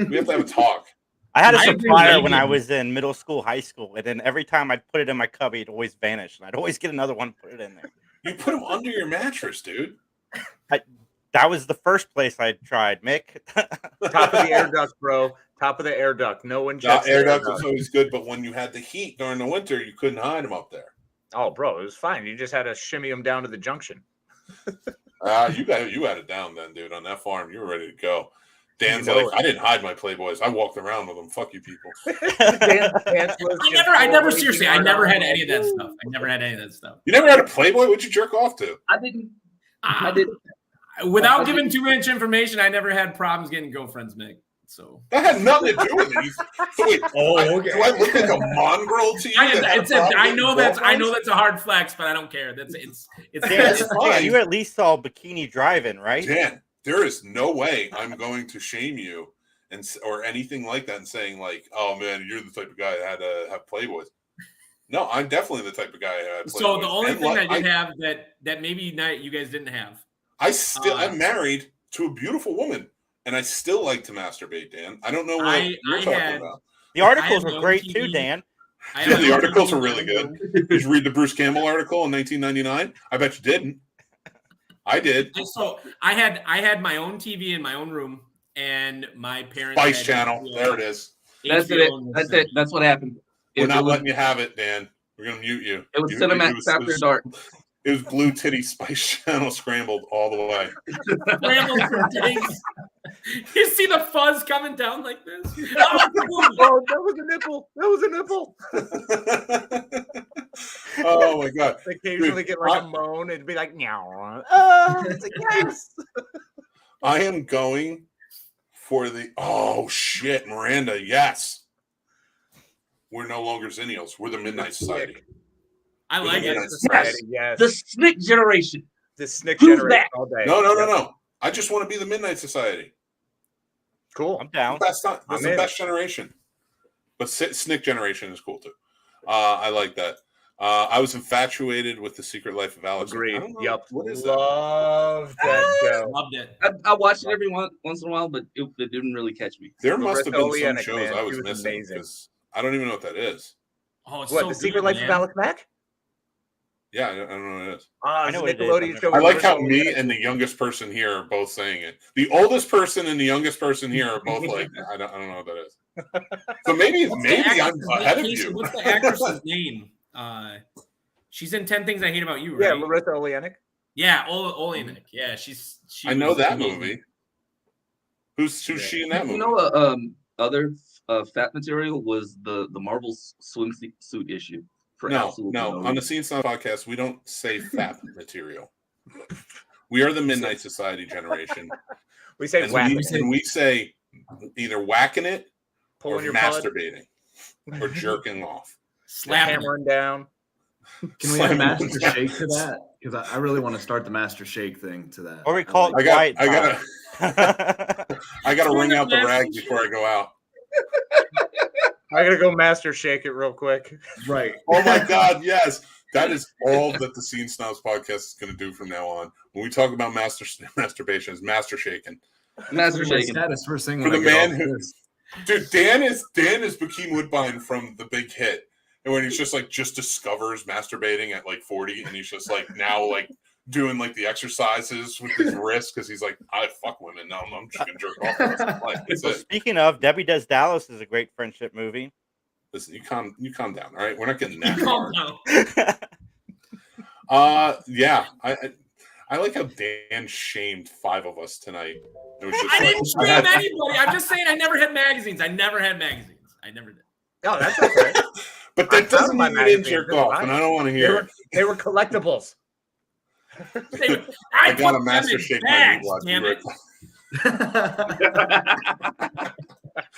we have to have a talk. I had a I agree supplier with when you. I was in middle school, high school, and then every time I'd put it in my cubby, it'd always vanish, and I'd always get another one, put it in there. You put them under your mattress, dude. That was the first place I tried, Mick. Top of the air duct, bro. Top of the air duct. No one checks Air the duct was always good, but when you had the heat during the winter, you couldn't hide them up there. Oh, bro, it was fine. You just had to shimmy them down to the junction. You had it down then, dude. On that farm, you were ready to go. Dan's You know like, I didn't hide my Playboys. I walked around with them. Fuck you, people. I never seriously. I never had any of that stuff. I never had any of that stuff. You never had a Playboy? What'd you jerk off to? I didn't. I did. Without I giving didn't- too much information, I never had problems getting girlfriends, Mick. So That had nothing to do with it. So wait, okay. do I look like a mongrel to you? I know know that's a hard flex, but I don't care. It's fine. You at least saw Bikini Drive-In, right? Dan, there is no way I'm going to shame you or anything like that and saying like, oh man, you're the type of guy that had to have Playboys. No, I'm definitely the type of guy that had Playboys. So the only And thing I did have that maybe not you guys didn't have. I'm married to a beautiful woman, and I still like to masturbate, Dan. I don't know what you're talking about. The articles I had were no great TV. too, Dan. Yeah, the articles are really good. Did you read the Bruce Campbell article in 1999? I bet you didn't. I did. And so I had my own TV in my own room, and my parents Spice had Channel. HBO. There it is. That's HBO it. and That's this it. That's what happened. We're not letting you have it, Dan. We're gonna mute you. It was You- Cinemax After Dark. It was blue titty Spice Channel scrambled all the way. Scrambled for days. You see the fuzz coming down like this? Oh, that was a nipple. That was a nipple. Oh my god! Occasionally Dude, get like a moan. It'd be like, meow. It's like, yes. I am going for the shit, Miranda. Yes, we're no longer Zennials. We're the Midnight Society. I like Yeah, it. it's- Society, yes. The Snick generation. The snick Who's generation that? all day. No. I just want to be the Midnight Society. Cool. I'm down. That's not. That's I'm the in. best generation. But Snick generation is cool too. I like that. I was infatuated with The Secret Life of Alex. Agreed. I don't know, Yep. What is that? Love that show. Loved it. I watched it every once in a while, but it didn't really catch me. There must have been some Oleanic, shows man. I He was was missing amazing. because I don't even know what that is. Oh, it's What, so The good, Secret Life man. of Alex Mack? Yeah, I don't know what it is. I know know what it is. Nickelodeon show. I with like how Marissa me Oleanic. and the youngest person here are both saying it. The oldest person and the youngest person here are both like, I don't know what that is. So maybe I'm ahead of Casey, you. What's the actress's name? She's in 10 Things I Hate About You, Yeah, right? Larissa Oleanic. Yeah, Oleanic. Yeah, she I know was that amazing. movie. Who's she in that movie? You know, other fat material was the Marvel swimsuit issue. For No. absolutely On the reason. Scene Snobs podcast, we don't say fat material. We are the Midnight Society generation. We say And whack. we say either whacking it or Pulling your pud, masturbating or jerking off. Slapping. hammering down. Can we add Slam Master it. Shake to that? Because I really want to start the Master Shake thing to that. Or we call I it got quiet I got time. I got to Doing wring the out the master rag before I go out. I gotta go master shake it real quick. Right. Oh my God, yes. That is all that the Scene Snobs podcast is going to do from now on. When we talk about masturbation, is master shaking. Master My shaking. status first thing For when the I get man off who, this. dude, Dan is Bokeem Woodbine from The Big Hit, and when he's just like discovers masturbating at like 40, and he's just like now like doing like the exercises with his wrist because he's like, I fuck women now. I'm just gonna jerk off the rest of my life. That's Well, it. speaking of, Debbie Does Dallas is a great friendship movie. Listen, you calm down, all right? We're not getting that Calm far. down. Yeah, I like how Dan shamed 5 of us tonight. It was just I like, didn't shame anybody. I'm just saying I never had magazines. I never did. Oh, that's okay. but I'm that proud of doesn't my mean you didn't magazines. jerk It's off, fine. and I don't want to hear it. They were collectibles. I got a put master them in shake my bags, meat watch. damn You it.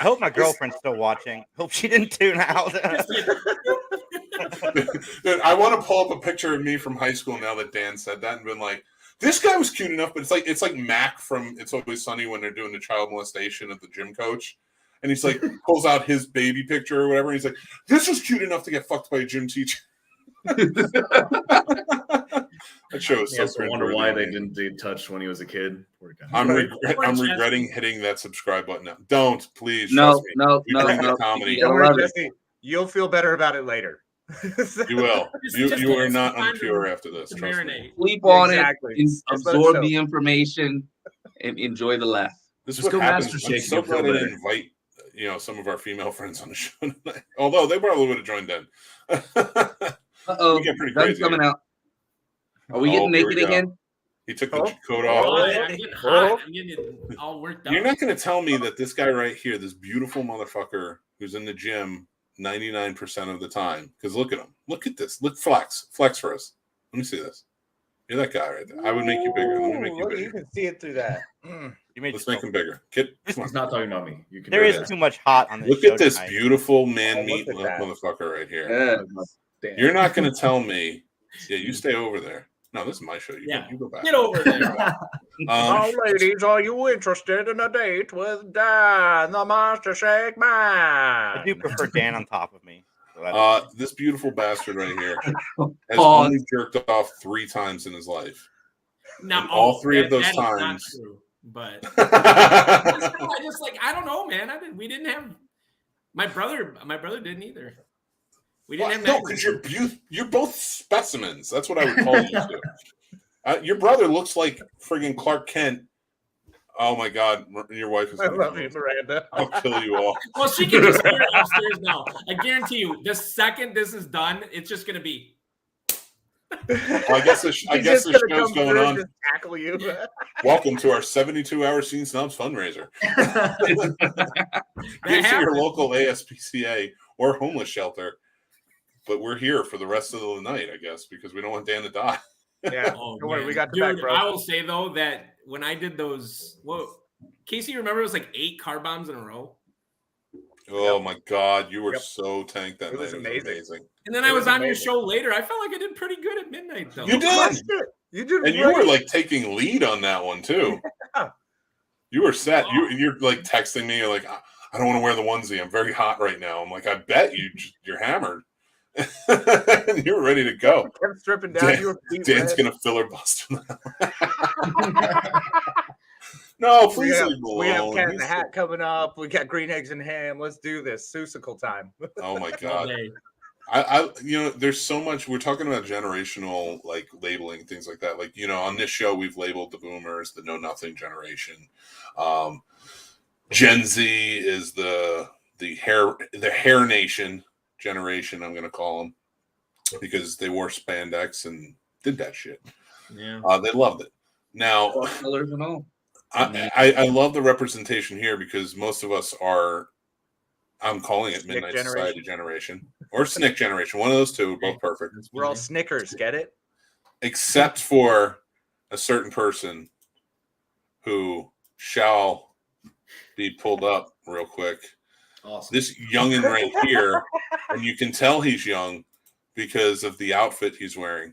I hope my girlfriend's still watching. Hope she didn't tune out. Dude, I want to pull up a picture of me from high school now that Dan said that and been like, this guy was cute enough, but it's like Mac from It's Always Sunny when they're doing the child molestation of the gym coach. And he's like, pulls out his baby picture or whatever. And he's like, this was cute enough to get fucked by a gym teacher. That show is so I wonder cringeworthy. why they didn't get touched when he was a kid. Poor guy. I'm regretting hitting that subscribe button now. Don't, please. No, trust me. no, We no, bring no. the comedy. Yeah, Don't I worry, love it. Jesse. You'll feel better about it later. You will. Just You are take not some time impure to- after this. to Trust me. marinate. Sleep on Exactly. it, Just let it absorb soak. the information, and enjoy the laugh. This is Just what go happens. master I'm shake, so you'll feel glad I better. didn't invite some of our female friends on the show tonight. Although they probably would have joined then. Uh-oh, We get pretty sun's crazy coming here. out. Are we getting Here naked we go. again? He took the Oh. coat Oh, off. I'm getting hot. I'm getting it all worked up. You're not going to tell me that this guy right here, this beautiful motherfucker who's in the gym 99% of the time, because look at him. Look at this. Look, flex for us. Let me see this. You're that guy right there. I would make you bigger. Let me make you Look, you bigger. can see it through that. You made Let's yourself- make him bigger. Kid, come He's on. not talking about me. You can There do is that. too much hot on this Look show at this tonight. beautiful man Oh, meat look at that. motherfucker right here. Yeah. Damn. You're not going to tell me. Yeah, you stay over there. No, this is my show. Yeah. You go back. Get over there. Oh, ladies, are you interested in a date with Dan, the Master Shake Man? I do prefer Dan on top of me. So that's- This beautiful bastard right here has Pause. only jerked off 3 times in his life. And all 3 of those that is not times. true, but Well, I just like I don't know, man. We didn't have my brother didn't either. We didn't have no, because magazines. you're both specimens. That's what I would call you two. Your brother looks like friggin' Clark Kent. Oh my God, your wife is. I love you, Miranda. I'll kill you all. Well, she can just hear it upstairs now. I guarantee you, the second this is done, it's just gonna be. Well, I guess the He's show's just gonna going come through and on. just tackle you. Welcome to our 72-hour Scene Snobs fundraiser. Give to your local ASPCA or homeless shelter. But we're here for the rest of the night, I guess, because we don't want Dan to die. Yeah, Oh, don't worry, man. we got the back, Dude, bro. I will say though that when I did those, Casey, remember it was like 8 car bombs in a row, Oh my God, you were Yep. so tanked that It was night. amazing. and then It I was was on your amazing. show later. I felt like I did pretty good at midnight though. You did, You did, and you were like taking lead on that one too. Yeah. You were set. You're like texting me. You're like, I don't want to wear the onesie. I'm very hot right now. I'm like, I bet you're hammered. And you're ready to go. kept stripping down. You were Dan's gonna filibuster. No, please leave him we have alone. Cat in He's the Hat coming up. We got green eggs and ham. Let's do this. Susical time. Oh my All God. day. I there's so much. We're talking about generational like labeling, things like that. Like, on this show we've labeled the boomers the know nothing generation. Gen Z is the hair nation generation, I'm gonna call them, because they wore spandex and did that shit. Yeah. They loved it. Now Colors and all. I love the representation here because most of us are, I'm calling it Snick Midnight Society generation or Snick generation. One of those two, both perfect. We're all Snickers. Get it? Except for a certain person who shall be pulled up real quick. Awesome. This youngin right here, and you can tell he's young because of the outfit he's wearing.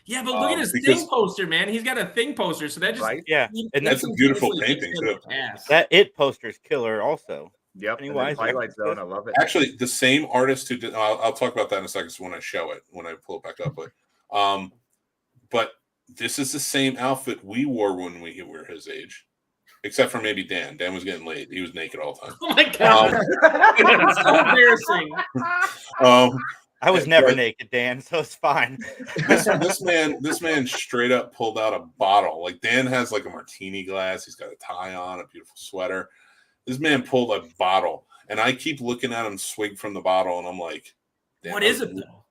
Yeah, but look at his because- thing poster, man. He's got a thing poster, so that just Right? Yeah, and That's a beautiful painting, too. that It poster is killer also. Yep. And Pennywise, Twilight Zone. I love it. Actually, the same artist who did. I'll talk about that in a second when I show it, when I pull it back up. But this is the same outfit we wore when we were his age, except for maybe Dan. Dan was getting laid. He was naked all the time. Oh my god, it's so embarrassing. I was never naked, Dan, so it's fine. This man straight up pulled out a bottle. Like Dan has like a martini glass. He's got a tie on, a beautiful sweater. This man pulled a bottle, and I keep looking at him swig from the bottle, and I'm like, what is it though?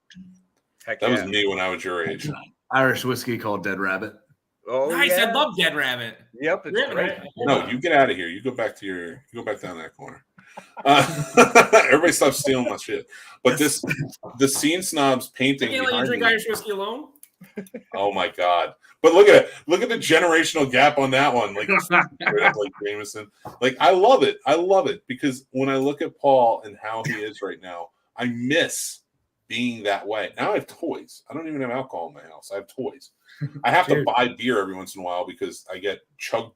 That was me when I was your age. Irish whiskey called Dead Rabbit. Oh, Nice, yeah. I love Dead Rabbit. Yep, it's great. No, you get out of here. You go back down that corner. Everybody stop stealing my shit. But the Scene Snobs painting. You can't let you drink Irish whiskey alone. Oh my god! But look at it. Look at the generational gap on that one. Like Jameson. Like I love it. I love it because when I look at Paul and how he is right now, I miss being that way. Now I have toys. I don't even have alcohol in my house. I have toys. I have to buy beer every once in a while because I get chug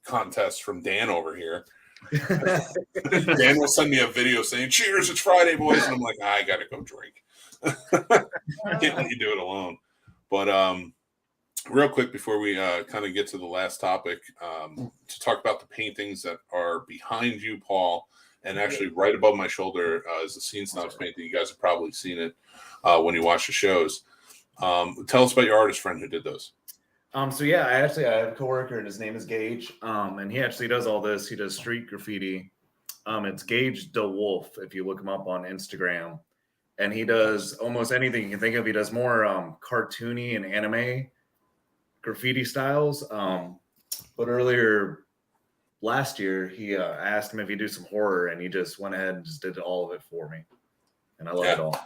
contests from Dan over here. Dan will send me a video saying, "Cheers, it's Friday, boys," and I'm like, I gotta go drink. I can't let you do it alone. But real quick before we kind of get to the last topic, to talk about the paintings that are behind you, Paul, and actually right above my shoulder is the Scene Snobs painting. You guys have probably seen it when you watch the shows. Tell us about your artist friend who did those. So yeah, I have a coworker and his name is Gage. And he actually does all this. He does street graffiti. It's Gage DeWolf if you look him up on Instagram. And he does almost anything you can think of. He does more cartoony and anime graffiti styles. But earlier last year, he asked him if he'd do some horror, and he just went ahead and just did all of it for me. And I love it all.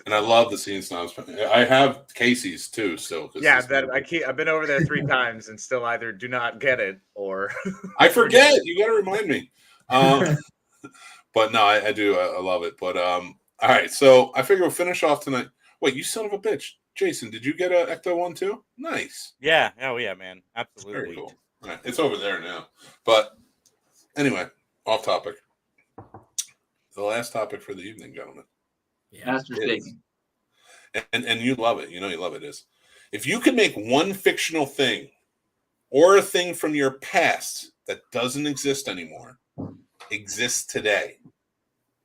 And I love the Scene Snobs. I have Casey's too. So yeah, I've been over there 3 times and still either do not get it or I forget. You got to remind me. But no, I do. I love it. But all right. So I figure we'll finish off tonight. Wait, you son of a bitch, Jason! Did you get a Ecto one too? Nice. Yeah. Oh yeah, man. Absolutely. Very cool. All right. It's over there now. But anyway, off topic. The last topic for the evening, gentlemen. Master statement. And you love it. You know you love it is. If you could make one fictional thing or a thing from your past that doesn't exist anymore exist today,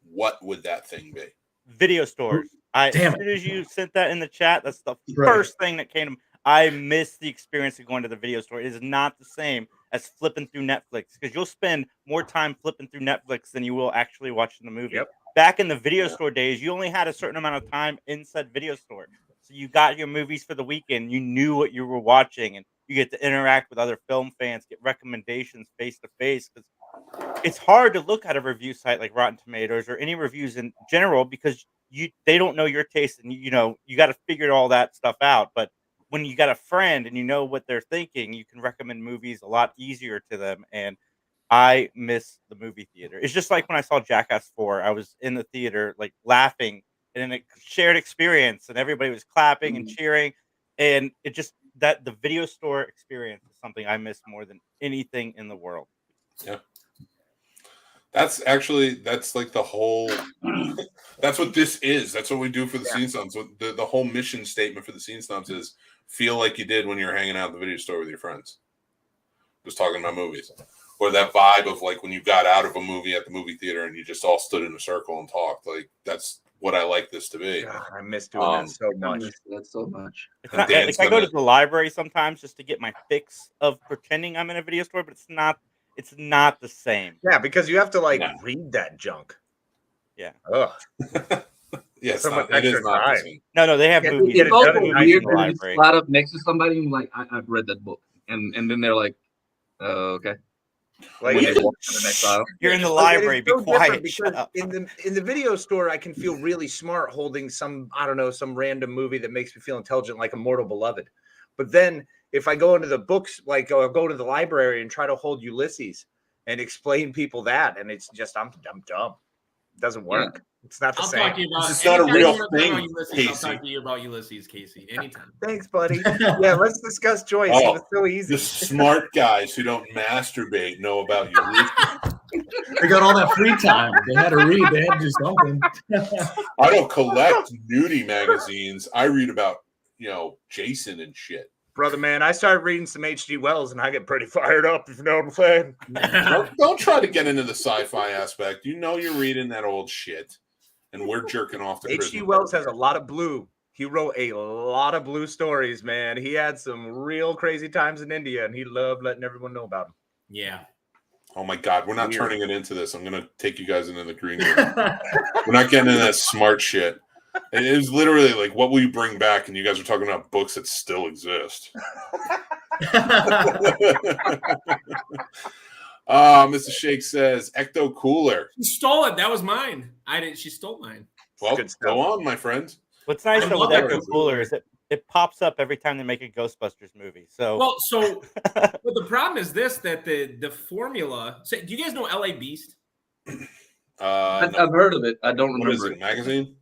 what would that thing be? Video stores. As soon as you sent that in the chat, that's the first thing that came to me. I miss the experience of going to the video store. It is not the same as flipping through Netflix because you'll spend more time flipping through Netflix than you will actually watching the movie. Yep. Back in the video store days, you only had a certain amount of time inside video store. So you got your movies for the weekend. You knew what you were watching, and you get to interact with other film fans, get recommendations face to face. Because it's hard to look at a review site like Rotten Tomatoes or any reviews in general because they don't know your taste, and you got to figure all that stuff out. But when you got a friend and you know what they're thinking, you can recommend movies a lot easier to them. And I miss the movie theater. It's just like when I saw Jackass 4, I was in the theater, like laughing and in a shared experience, and everybody was clapping and cheering. And it just that the video store experience is something I miss more than anything in the world. Yeah. That's like the whole, that's what this is. That's what we do for the Scene Snobs. So the whole mission statement for the Scene Snobs is feel like you did when you were hanging out at the video store with your friends. Just talking about movies. Or that vibe of like when you got out of a movie at the movie theater and you just all stood in a circle and talked. Like that's what I like this to be. God, I miss doing that so much. That's so much. I go to the library sometimes just to get my fix of pretending I'm in a video store, but it's not the same. Yeah, because you have to read that junk. Yeah. Ugh. Yeah, so much extra time. No, they have movies. It's also in weird the when you library. flat up next to somebody and like, I've read that book, and then they're like, okay. Like you're in the library, be quiet. Shut up. In the video store, I can feel really smart holding some random movie that makes me feel intelligent, like Immortal Beloved. But then if I go into the books, like or go to the library and try to hold Ulysses and explain people that, and it's just I'm dumb. It doesn't work. Yeah. It's not the same. It's not a real thing. I'll talk to you about Ulysses, Casey. Anytime. Thanks, buddy. Yeah, let's discuss Joyce. It was so easy. The smart guys who don't masturbate know about Ulysses. They got all that free time. They had to read. They had to do something. I don't collect nudie magazines. I read about, Jason and shit. Brother, man, I started reading some H.G. Wells, and I get pretty fired up, if you know what I'm saying. Don't try to get into the sci-fi aspect. You're reading that old shit, and we're jerking off to H.G. Wells has a lot of blue. He wrote a lot of blue stories, man. He had some real crazy times in India, and he loved letting everyone know about them. Yeah. Oh my God, we're not turning it into this. I'm gonna take you guys into the green room. We're not getting into that smart shit. It was literally like, what will you bring back? And you guys are talking about books that still exist. Mr. Shake says Ecto Cooler. She stole it. That was mine. She stole mine. Well, go on, my friend. What's nice though with Ecto Cooler is it pops up every time they make a Ghostbusters movie. But the problem is that the formula. So, do you guys know LA Beast? I've heard of it. I don't remember. What is it? Magazine?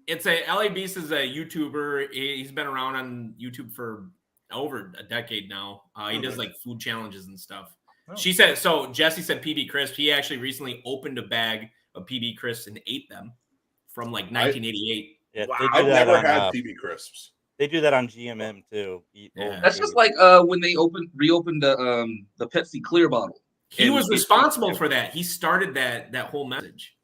It's LA Beast is a YouTuber. He's been around on YouTube for over a decade now. He does like food challenges and stuff. Oh. She said so. Jesse said PB Crisp. He actually recently opened a bag of PB Crisps and ate them from like 1988. Wow. I've never had PB Crisps. They do that on GMM too. Yeah. That's just like when they reopened the Pepsi Clear bottle. He was responsible for that. He started that whole message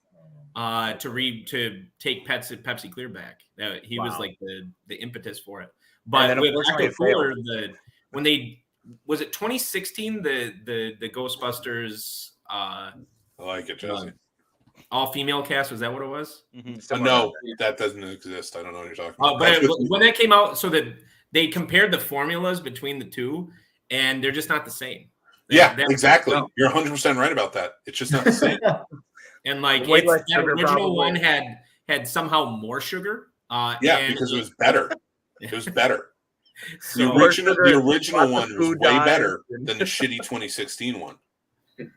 to take Pepsi Clear back. He was like the impetus for it. But with Ecto Cooler, when they was it 2016 the Ghostbusters I like it, Jesse. All female cast, was that what it was? Mm-hmm. No, that doesn't exist. I don't know what you're talking about. But when that came out, so that they compared the formulas between the two, and they're just not the same. Exactly. You're 100% right about that. It's just not the same. And like that original one had somehow more sugar. Because it was better. It was better. So the original one was way better than the shitty 2016 one.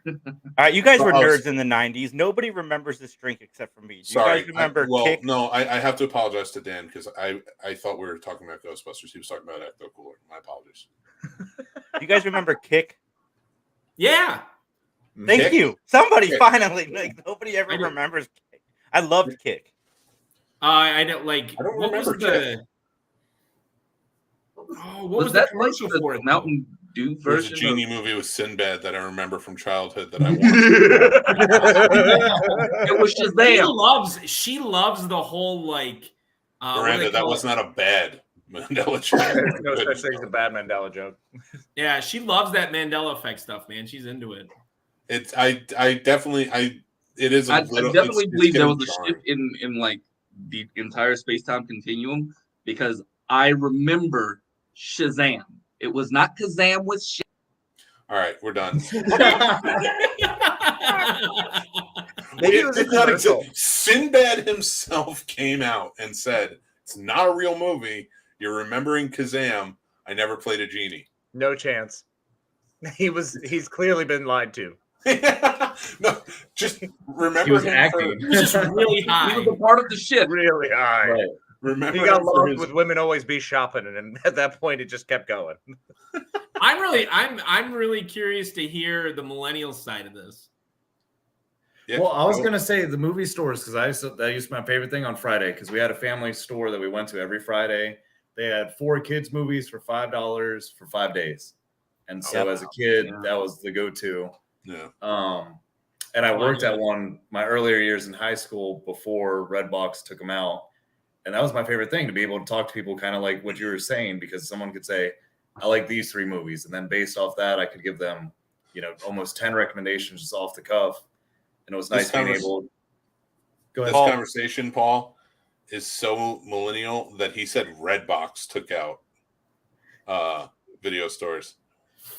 All right, you guys were nerds in the 90s. Nobody remembers this drink except for me. Do you guys remember Kick? No, I have to apologize to Dan because I thought we were talking about Ghostbusters. He was talking about Ecto Cooler. My apologies. You guys remember Kick? Yeah. Thank you. Somebody finally. Like nobody ever remembers Kick. I loved Kick. I don't like. I don't remember Kick. What was that commercial for it? Mountain Dew version? There's a genie movie with Sinbad that I remember from childhood that I watched. It was Shazam. She loves the whole like. Miranda, that was not a bad Mandela joke. There's no such thing as a bad Mandela joke. Yeah, she loves that Mandela effect stuff, man. She's into it. I definitely believe there was a shift in like the entire space-time continuum because I remember Shazam. It was not Kazam with shit. All right, we're done. Maybe it was a commercial. Sinbad himself came out and said, "It's not a real movie. You're remembering Kazam. I never played a genie." No chance. He's clearly been lied to. No, just remember he was acting. He was just really high. He was a part of the shit. Really high. Right. Remember he got lost with women always be shopping, and at that point it just kept going. I'm really curious to hear the millennial side of this. Yeah. Well, I was gonna say the movie stores because that used to be my favorite thing on Friday because we had a family store that we went to every Friday. They had 4 kids movies for $5 for 5 days, and so as a kid that was the go-to. Yeah. And I worked at one my earlier years in high school before Redbox took them out. And that was my favorite thing, to be able to talk to people kind of like what you were saying, because someone could say, I like these 3 movies. And then based off that, I could give them, almost 10 recommendations just off the cuff. And it was nice being able. Go ahead. This conversation, Paul, is so millennial that he said Redbox took out video stores.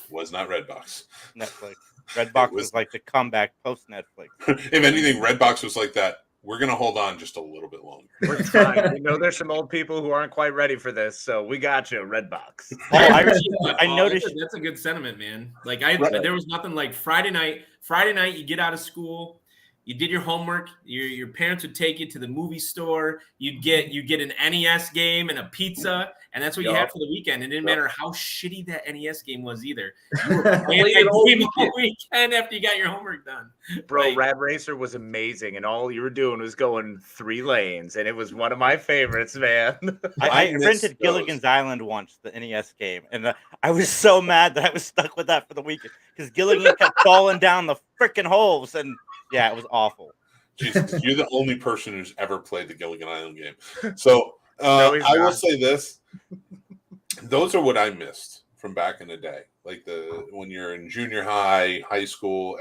Was not Redbox. Netflix. Redbox was like the comeback post Netflix. If anything, Redbox was like that. We're going to hold on just a little bit longer. We're fine. There's some old people who aren't quite ready for this, so we got you, Redbox. I noticed that's a good sentiment, man. Like there was nothing like Friday night. You get out of school, You did your homework. Your parents would take you to the movie store. You'd get an NES game and a pizza, and that's what you had for the weekend. It didn't matter how shitty that NES game was either. You were playing that game all weekend after you got your homework done. Bro, Like, Rad Racer was amazing, and all you were doing was going 3 lanes, and it was one of my favorites, man. I rented Gilligan's Island once, the NES game, and I was so mad that I was stuck with that for the weekend because Gilligan kept falling down the freaking holes, and yeah, it was awful. Jesus, you're the only person who's ever played the Gilligan Island game. So I will say this: those are what I missed from back in the day, like when you're in junior high, high school,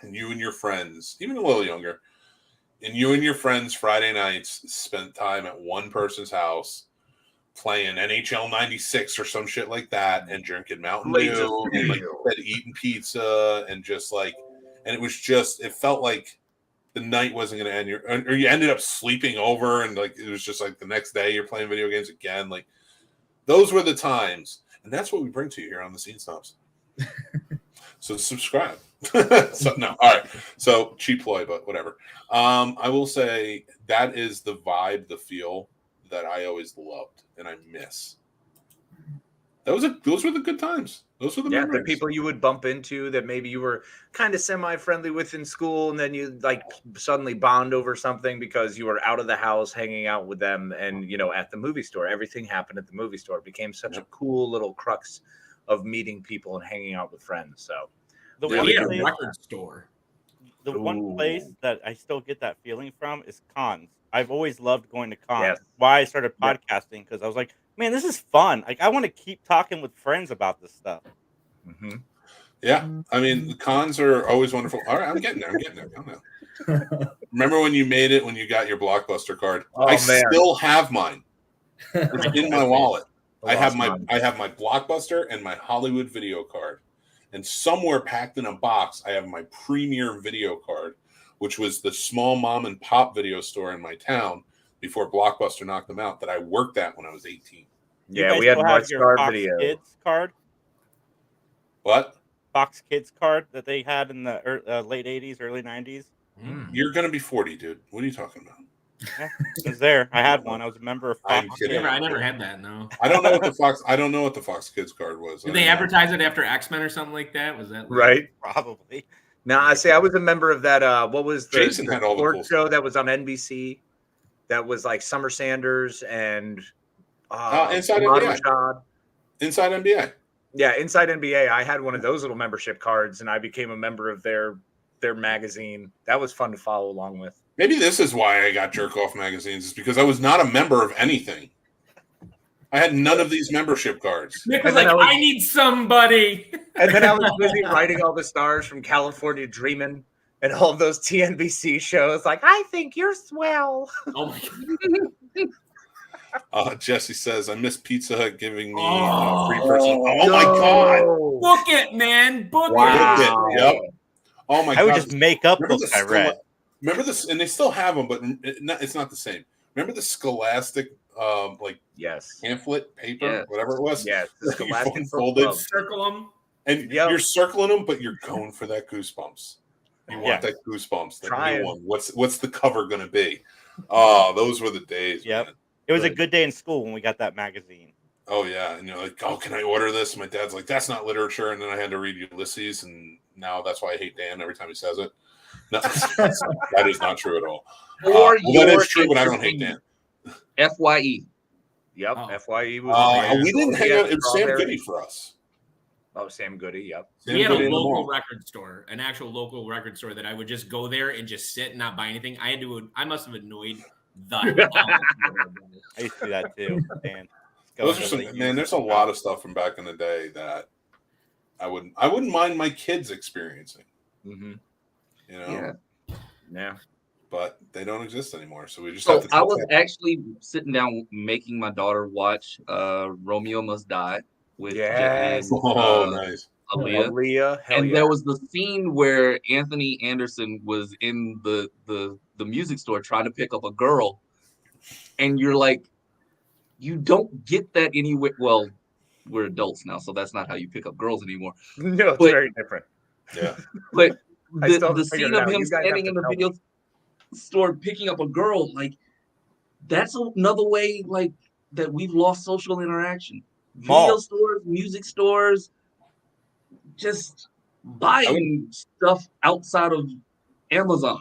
and you and your friends, even a little younger, and you and your friends Friday nights spent time at one person's house playing NHL 96 or some shit like that, and drinking Mountain Dew, and like eating pizza, and just like. And it was just, it felt like the night wasn't going to end. Or you ended up sleeping over, and like it was just like the next day you're playing video games again. Like those were the times. And that's what we bring to you here on the Scene Snobs. So subscribe. So no, all right. So cheap ploy, but whatever. I will say that is the vibe, the feel that I always loved and I miss. Those were the good times. Those were the memories. The people you would bump into that maybe you were kind of semi-friendly with in school, and then you like suddenly bond over something because you were out of the house hanging out with them, and at the movie store. Everything happened at the movie store. It became such a cool little crux of meeting people and hanging out with friends. So the record store. The one place that I still get that feeling from is cons. I've always loved going to cons. Yes. Why I started podcasting, because I was like, man, this is fun. Like, I want to keep talking with friends about this stuff. Mm-hmm. Yeah, I mean, the cons are always wonderful. All right, I'm getting there. Calm down. Remember when you made it when you got your Blockbuster card? I still have mine. It's in my wallet. I have my Blockbuster and my Hollywood video card, and somewhere packed in a box, I have my Premier video card, which was the small mom and pop video store in my town before Blockbuster knocked them out, that I worked at when I was 18. Yeah, we had North Star Video. Kids card? What? Fox Kids card that they had in the late 80s, early 90s. You're going to be 40, dude. What are you talking about? Yeah, it was there. I had one. I was a member of Fox. I never had that. No. I don't know what the Fox Kids card was. Did they advertise it after X-Men or something like that? Was that right? Probably. No, I was a member of that. What was the Jason had all the sports cool show stuff. that was on NBC? That was like Summer Sanders and Inside NBA. Inside NBA. Yeah, Inside NBA. I had one of those little membership cards, and I became a member of their magazine. That was fun to follow along with. Maybe this is why I got jerk off magazines, is because I was not a member of anything. I had none of these membership cards. Nick was like, I need somebody. And then I was busy writing all the stars from California Dreamin' and all of those TNBC shows. Like, I think you're swell. Oh my God. Jesse says, I miss Pizza Hut giving me free Oh, personal. Oh my God. Book it, man. Book Wow. it. Yep. Oh my God. I would just make up books I read. Remember this, and they still have them, but it's not the same. Remember the Scholastic, yes, pamphlet paper, whatever it was. Yes, the Scholastic folded. Circle them, and you're circling them, but you're going for that Goosebumps. You want that Goosebumps. That new one. What's the cover going to be? Oh, those were the days. Yep. Man. It was a good day in school when we got that magazine. Oh yeah, and you're like, oh, can I order this? My dad's like, that's not literature, and then I had to read Ulysses, and now that's why I hate Dan every time he says it. No, that is not true at all. Or that is true, but I don't hate Dan. FYE. Yep, FYE was. We didn't hang out. It was Sam Goody for us. Oh, Sam Goody. Yep. We had a local record store, an actual local record store that I would just go there and just sit and not buy anything. I must have annoyed the. I used to do that too. Dan. Those are some, man. There's a lot of stuff from back in the day that I wouldn't mind my kids experiencing. Mm-hmm. You know, yeah, but they don't exist anymore. So we just. Have to I was actually sitting down making my daughter watch "Romeo Must Die" with nice. Aaliyah. And there was the scene where Anthony Anderson was in the music store trying to pick up a girl, and you're like, you don't get that anywhere. Well, we're adults now, so that's not how you pick up girls anymore. No, it's very different. Yeah, but the scene of him standing in the video store picking up a girl, like that's another way like that we've lost social interaction. Video stores, music stores, just buying stuff outside of Amazon.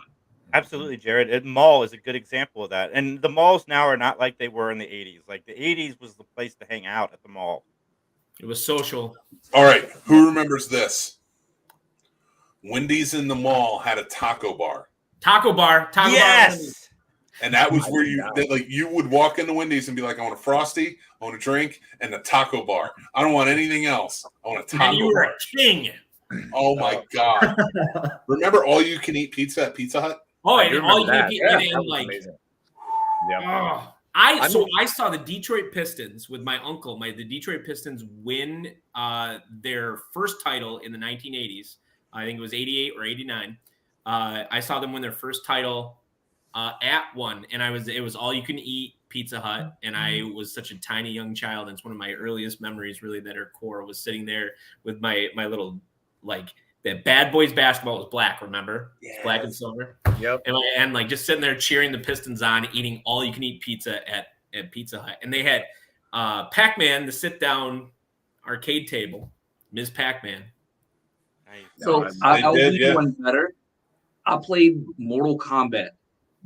Absolutely, Jared. Mall is a good example of that. And the malls now are not like they were in the 80s. Like the 80s was the place to hang out at the mall. It was social. All right, who remembers this? Wendy's in the mall had a taco bar. Taco bar. Yes. And that was where you would walk into Wendy's and be like, I want a Frosty, I want a drink, and a taco bar. I don't want anything else. I want a taco bar. And you were a king. Oh my God. Remember all you can eat pizza at Pizza Hut? Oh, and all you can eat Amazing. Yeah. I saw the Detroit Pistons with my uncle. The Detroit Pistons win their first title in the 1980s. I think it was 88 or 89. I saw them win their first title at one, and it was all you can eat Pizza Hut, and I was such a tiny young child, and it's one of my earliest memories really that are core was sitting there with my little like that Bad Boys basketball was black, remember? Yes. Black and silver. Yep. And like just sitting there cheering the Pistons on, eating all you can eat pizza at Pizza Hut. And they had Pac-Man, the sit down arcade table, Ms. Pac-Man. So I'll do you one better. I played Mortal Kombat,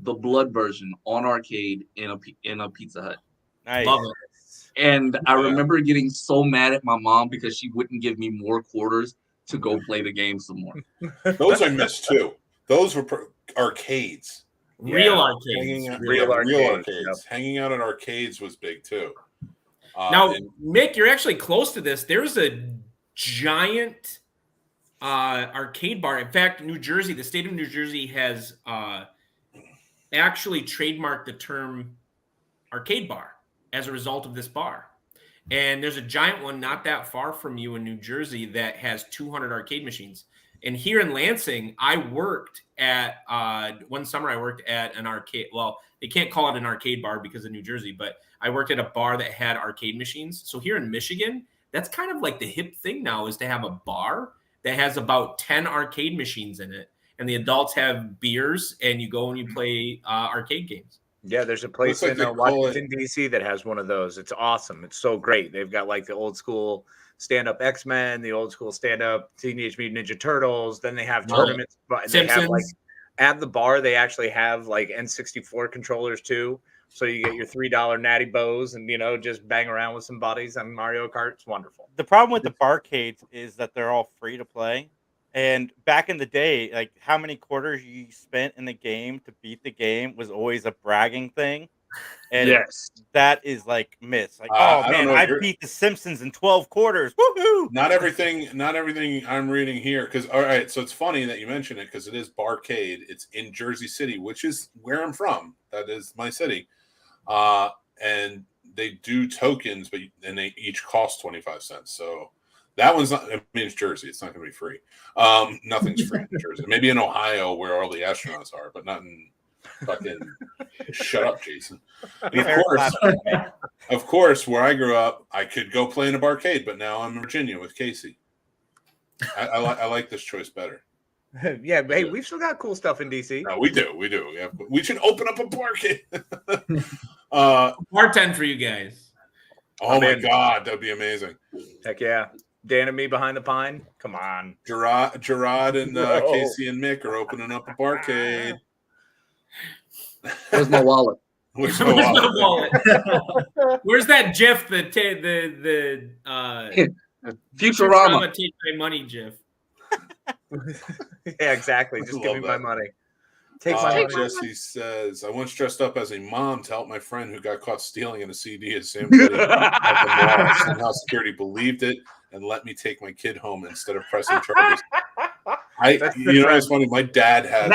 the blood version, on arcade in a Pizza Hut. Nice. Love it. And I remember getting so mad at my mom because she wouldn't give me more quarters to go play the game some more. Those I missed too. Those were arcades. Real arcades. Real arcades. Yep. Hanging out at arcades was big too. Now, Mick, you're actually close to this. There's a giant arcade bar. In fact, New Jersey, the state of New Jersey has actually trademarked the term arcade bar as a result of this bar. And there's a giant one not that far from you in New Jersey that has 200 arcade machines. And here in Lansing, I worked at one summer. I worked at an arcade. Well, they can't call it an arcade bar because of New Jersey, but I worked at a bar that had arcade machines. So here in Michigan, that's kind of like the hip thing now is to have a bar that has about 10 arcade machines in it, and the adults have beers, and you go and you play arcade games. Yeah, there's a place in Washington, D.C. that has one of those. It's awesome. It's so great. They've got like the old school stand-up X-Men, the old school stand-up Teenage Mutant Ninja Turtles. Then they have tournaments. They have like at the bar, they actually have like N64 controllers too. So you get your $3 Natty Bows and, just bang around with some buddies on Mario Kart. It's wonderful. The problem with the barcades is that they're all free to play. And back in the day, like how many quarters you spent in the game to beat the game was always a bragging thing. And that is like myths. Like, I beat the Simpsons in 12 quarters. Woohoo! Not everything I'm reading here. Because all right, so it's funny that you mention it because it is barcade. It's in Jersey City, which is where I'm from. That is my city. And they do tokens, and they each cost 25 cents. So that one's not. I mean, it's Jersey. It's not going to be free. Nothing's free in Jersey. Maybe in Ohio where all the astronauts are, but not in fucking. Shut up, Jason. Of course, where I grew up, I could go play in a barcade, but now I'm in Virginia with Casey. I like this choice better. Yeah, hey, we've still got cool stuff in DC. No, we do. Yeah, we should open up a barcade. Bartend for you guys. Oh my God, that'd be amazing. Heck yeah. Dan and me behind the pine. Come on. Gerard and Casey and Mick are opening up a barcade. Where's my wallet? Where's my wallet? Where's that GIF? The Futurama. Take my money, GIF. Yeah, exactly. Just give me my money. Take my money. Jesse says, I once dressed up as a mom to help my friend who got caught stealing in a CD at Sam Goody at the mall. Somehow security believed it and let me take my kid home instead of pressing charges. It's funny. My dad had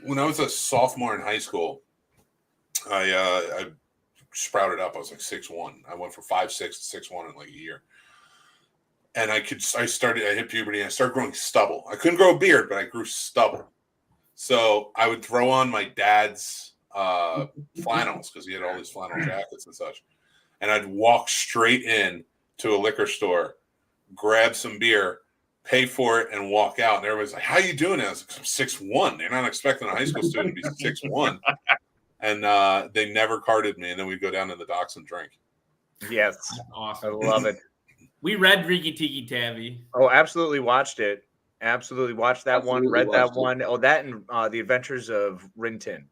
when I was a sophomore in high school, I sprouted up. I was like 6'1". I went from 5'6" to 6'1" in like a year. And I hit puberty and I started growing stubble. I couldn't grow a beard, but I grew stubble. So I would throw on my dad's flannels because he had all these flannel jackets and such. And I'd walk straight in to a liquor store, grab some beer, pay for it, and walk out. And everybody's like, "How you doing?" I was like, "I'm 6'1". They're not expecting a high school student to be 6'1". And they never carded me, and then we'd go down to the docks and drink. Yes, Awesome. I love it. We read Riki Tiki Tavi. Oh, absolutely watched it. Absolutely watched that one. Absolutely Read that watched it. one. Oh, that and The Adventures of Rin Tin.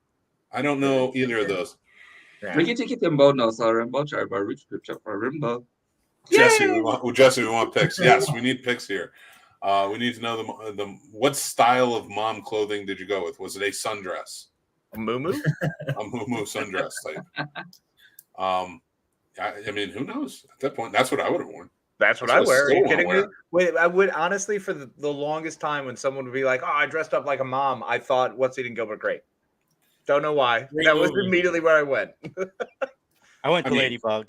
I don't know either of those. Yeah. Riki Tiki Timbo no Sarimbo Charba Rich Picture for Rimbo. Jesse, we want picks. Yes, we need picks here. We need to know the what style of mom clothing did you go with? Was it a sundress? A moo-moo? A moo sundress type. I mean, who knows? At that point, that's what I would have worn. That's what That's I what I wear. Are still you wanna kidding me? wear. Wait, I would honestly, for the longest time, when someone would be like, "Oh, I dressed up like a mom," I thought, "What's Eating Gilbert Grape?" Don't know why. Great That was movie. immediately where I went. I went I to mean- Ladybugs.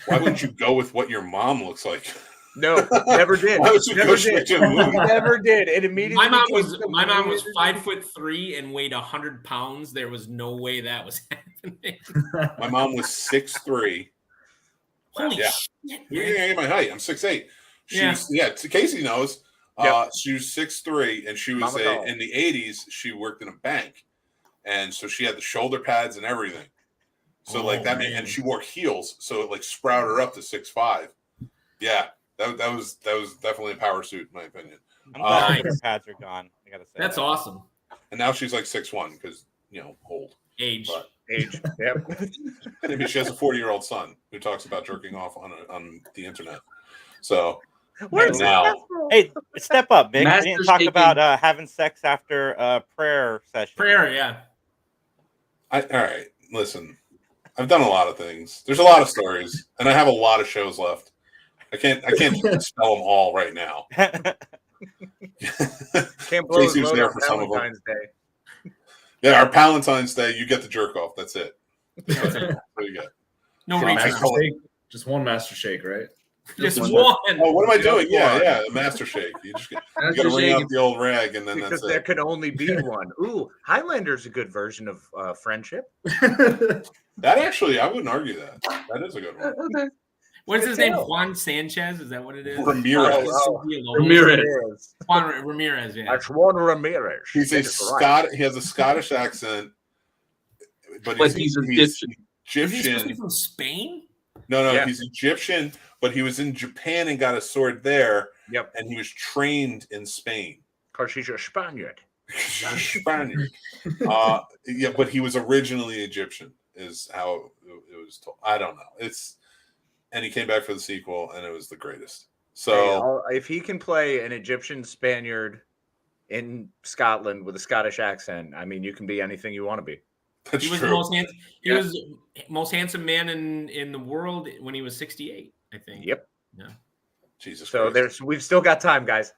Why wouldn't you go with what your mom looks like? No, never did. Why would you Never go straight did. to a movie? Never did. It immediately. My mom became was so 5'3" and weighed 100 pounds. There was no way that was happening. My mom was 6'3". Holy Yeah. shit! You're man. gonna get my height. I'm 6'8". Yeah. Casey knows. Yep. She was 6'3", and she was Mama tall. in the 80s. She worked in a bank, and so she had the shoulder pads and everything. So like that, man. and she wore heels, so it like sprouted her up to 6'5". Yeah, that was definitely a power suit, in my opinion. I'm glad Um, shoulder pads are gone. I gotta say That's that. awesome. And now she's like 6'1" because old. Age. But age. Yep. I mean, she has a 40-year-old son who talks about jerking off on the internet. So Where's now, Hey, step up, Mick. We Master didn't talk shaking. about having sex after a prayer session. Prayer, yeah. all right, listen. I've done a lot of things. There's a lot of stories, and I have a lot of shows left. I can't spell them all right now. Can't blow his Casey was load there on for some of them. Valentine's Day. Yeah, our Palentine's Day, you get the jerk off. That's it. That's it. What do you get? No Sure, reason. Master Shake. Just one master shake, right? Just one. one. Oh, what am I doing? Yeah. Yeah, the master shake. You just got to Master ring Shake. out the old rag, and then Because that's there it. can only be one. Ooh, Highlander's a good version of friendship. That actually, I wouldn't argue that. That is a good one. Okay. What's his Good name? tale. Juan Sanchez? Is that what it is? Ramirez. Ramirez. Juan Ramirez, yeah. That's Juan Ramirez. He's That's right. He has a Scottish accent, but But he's Egyptian. Is he supposed to be Egyptian. from Spain? No, Yeah. he's Egyptian, but he was in Japan and got a sword there. Yep. And he was trained in Spain. Because he's a Spaniard. He's a Spaniard. Yeah, but he was originally Egyptian, is how it was told. I don't know. And he came back for the sequel, and it was the greatest. So Hey, if he can play an Egyptian Spaniard in Scotland with a Scottish accent, I mean, you can be anything you want to be. that's He was true. the most handsome. He Yeah. was most handsome man in the world when he was 68. I think. Yep. Yeah. Jesus So Christ. we've still got time, guys.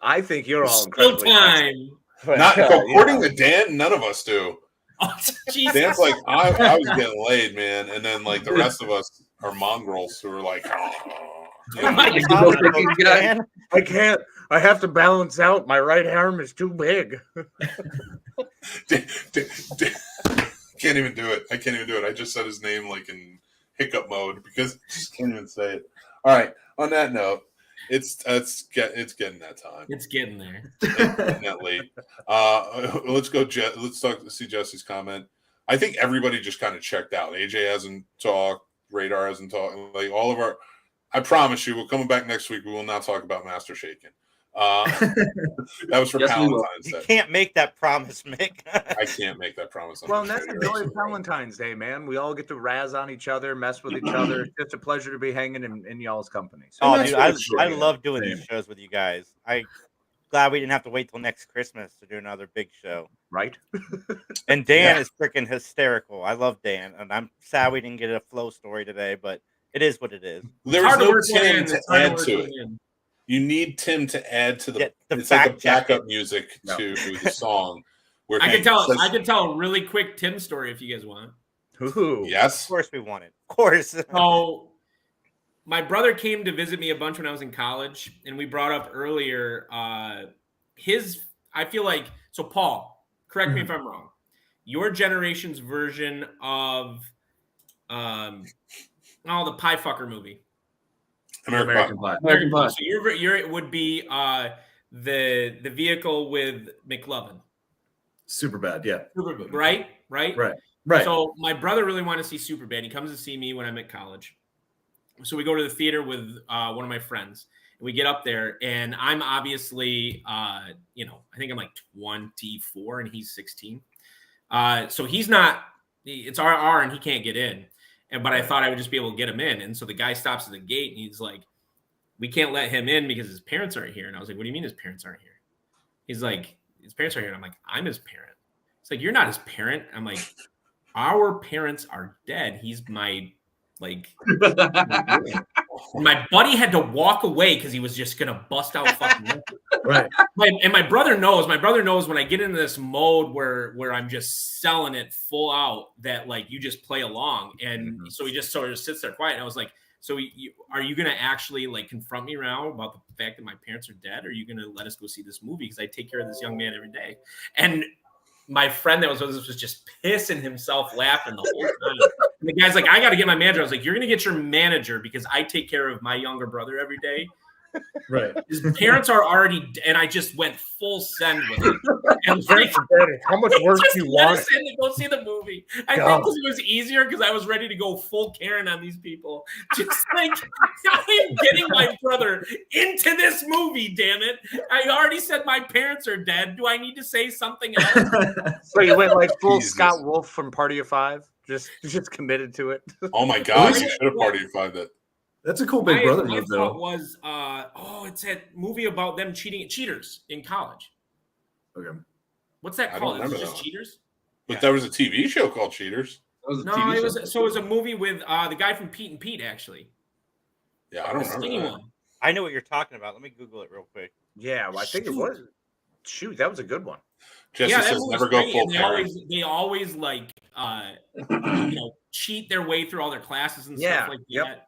I think you're all Still incredibly time. But, Not you according know. to Dan, none of us do. Oh, Jesus. Dan's like, I was getting laid, man, and then like the rest of us are mongrels who are like, Oh my You God. know, freaking guy. Man, I can't. I have to balance out. My right arm is too big. can't even do it. I can't even do it. I just said his name like in hiccup mode because I just can't even say it. All right. On that note, it's getting that time. It's getting there. It's getting that late. Let's go. Let's see Jesse's comment. I think everybody just kind of checked out. AJ hasn't talked. Radar hasn't talked. Like all of our. I promise you, we're coming back next week. We will not talk about Master Shaking. That was for Yes, we will. Palentine's you Day. can't make that promise, Mick. I can't make that promise. on Well, the that's show. the joy of Valentine's Day, man. We all get to razz on each other, mess with each other. It's just a pleasure to be hanging in y'all's company. So Oh, that's dude, what it's for, I yeah. love doing these Same. shows with you guys. Glad we didn't have to wait till next Christmas to do another big show. right? And Dan Yeah. is freaking hysterical. I love Dan, and I'm sad we didn't get a flow story today, but it is what it is. There It's was hard to no work one Tim in. to It's hard add work to one it. in. You need Tim to add to the. Yeah, to it's like a fact check backup it. music No. to the song. Where I he can tell. says- I can tell a really quick Tim story if you guys want. Ooh. Of Yes. course we want it. Of course. So, my brother came to visit me a bunch when I was in college, and we brought up earlier his. I feel like so. Paul, correct me if I'm wrong. Your generation's version of the Pie Fucker movie. American Pie. American Pie. So your would be the vehicle with McLovin. Superbad, yeah. Superbad, right? Right. So my brother really wanted to see Superbad. He comes to see me when I'm at college. So we go to the theater with one of my friends. And we get up there, and I'm obviously, I think I'm like 24, and he's 16. So he's not. It's RR, and he can't get in. But I thought I would just be able to get him in. And so the guy stops at the gate, and he's like, "We can't let him in because his parents aren't here." And I was like, "What do you mean his parents aren't here?" He's like, "His parents are here." And I'm like, "I'm his parent." It's like, "You're not his parent." I'm like, "Our parents are dead." He's my my buddy had to walk away because he was just gonna bust out fucking right. And my brother knows. My brother knows when I get into this mode where I'm just selling it full out that like you just play along, and so he just sort of sits there quiet. And I was like, "So are you gonna actually like confront me now about the fact that my parents are dead? Or are you gonna let us go see this movie because I take care of this young man every day?" And my friend that was with us was just pissing himself laughing the whole time. And the guy's like, "I got to get my manager." I was like, "You're going to get your manager because I take care of my younger brother every day." Right. His parents are already, and I just went full send with it. And like, how much work do you want? Let us in to go see the movie. I think because it was easier because I was ready to go full Karen on these people. Just like I'm getting my brother into this movie. Damn it! I already said my parents are dead. Do I need to say something else? So you went like full Jesus. Scott Wolf from Party of Five, just committed to it. Oh my God, you should have Party of Five that. That's a cool Big Brother my move, thought though. was, it's a movie about them cheaters in college. Okay. What's that I don't called? Is it remember just that one. Cheaters? But there was a TV show called Cheaters. No, it was a movie with the guy from Pete and Pete, actually. Yeah, I don't The remember skinny that. one. I know what you're talking about. Let me Google it real quick. Yeah, well, I think it was. Shoot, that was a good one. Jesse Yeah, that says movie's never go great, full and Karen. they always like cheat their way through all their classes and Yeah, stuff like yep. that.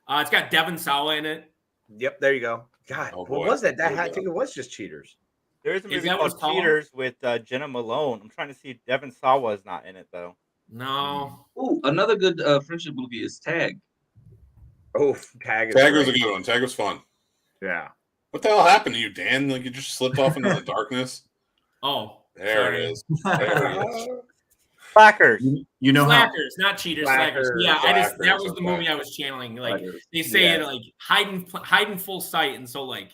It's got Devon Sawa in it. Yep, there you go. God, Oh, what boy. was that? Here we I go. think it was just Cheaters. There's a Is movie that what's called called? Cheaters with Jenna Malone. I'm trying to see if Devon Sawa is not in it though. No. Ooh, another good friendship movie is Tag. Oh, Tag is Tag was a great. good one. Tag was fun. Yeah. What the hell happened to you, Dan? Like you just slipped off into the darkness? Oh, There sorry. it is. There it is. Slackers. You know how Slackers, not cheaters. Slackers. Slackers, Yeah, that Slackers, was the okay. movie I was channeling. Like Slackers. they say Yeah. it like hiding full sight, and so like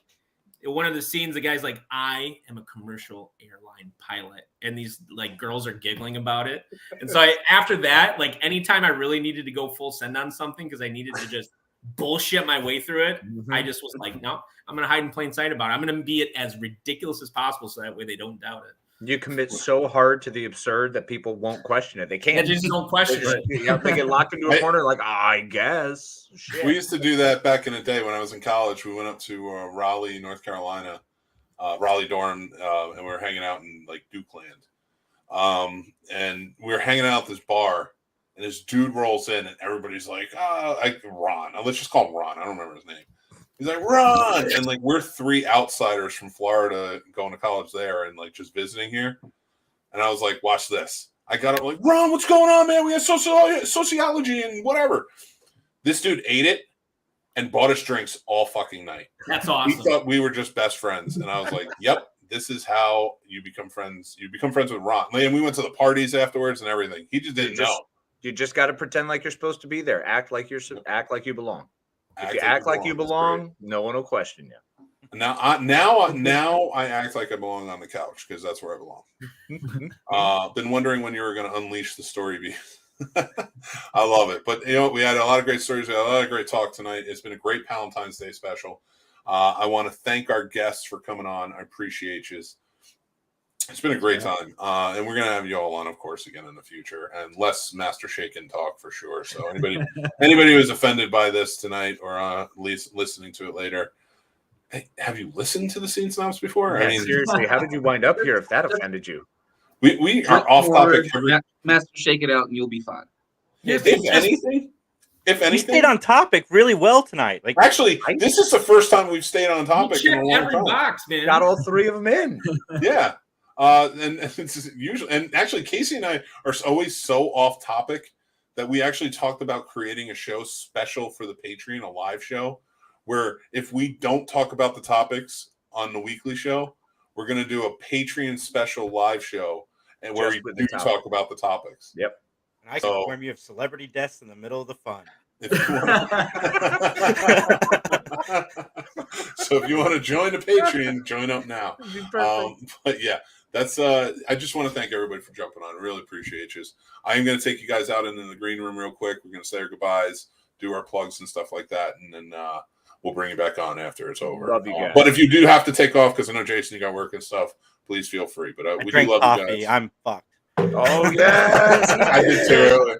one of the scenes, the guy's like, "I am a commercial airline pilot," and these like girls are giggling about it. And so after that, like anytime I really needed to go full send on something because I needed to just bullshit my way through it, I just was like, "No, I'm gonna hide in plain sight about it. I'm gonna be it as ridiculous as possible, so that way they don't doubt it." You commit so hard to the absurd that people won't question it. They They can't. just don't question it. Yeah, they get locked into a corner like, I guess. Shit. We used to do that back in the day when I was in college. We went up to Raleigh, North Carolina, Raleigh dorm, and we were hanging out in like Dukeland. And we were hanging out at this bar, and this dude rolls in, and everybody's like, Ron. Let's just call him Ron. I don't remember his name. He's like, Ron! And like, we're three outsiders from Florida going to college there and like just visiting here. And I was like, watch this. I got up like, Ron, what's going on, man? We have sociology and whatever. This dude ate it and bought us drinks all fucking night. That's We awesome. thought we were just best friends. And I was like, yep, this is how you become friends. You become friends with Ron. And we went to the parties afterwards and everything. He just didn't know. You just got to pretend like you're supposed to be there. Act like you belong. If you Act act like you That's belong, no one will question you. great. Now I act like I belong on the couch because that's where I belong. Been wondering when you were going to unleash the story beat. I love it. But you know, we had a lot of great stories. We had a lot of great talk tonight. It's been a great Palentine's Day special. I want to thank our guests for coming on. I appreciate you. It's been a great time. And we're going to have you all on, of course, again in the future, and less Master Shaken talk for sure. So anybody who's offended by this tonight or at least listening to it later, hey, have you listened to the Scene Snobs before? Yeah, seriously, how did you wind up here if that offended you? We are off topic. Master, shake it out, and you'll be fine. If anything, We stayed on topic really well tonight. Like actually, this is the first time we've stayed on topic in a Check long every time. box, man. Got all three of them in. Yeah. And it's usually, and actually, Casey and I are always so off topic that we actually talked about creating a show special for the Patreon, a live show where if we don't talk about the topics on the weekly show, we're going to do a Patreon special live show and where we do talk about the topics. Yep. And I can inform you of celebrity deaths in the middle of the fun. If you so if you want to join the Patreon, join up now. But yeah, that's I just want to thank everybody for jumping on. I really appreciate you. I am going to take you guys out into the green room real quick. We're going to say our goodbyes, do our plugs and stuff like that, and then we'll bring you back on after it's over. Love you guys. But if you do have to take off, because I know Jason, you got work and stuff, please feel free. But we do love coffee. you guys. I'm fucked. Oh yes, I did too.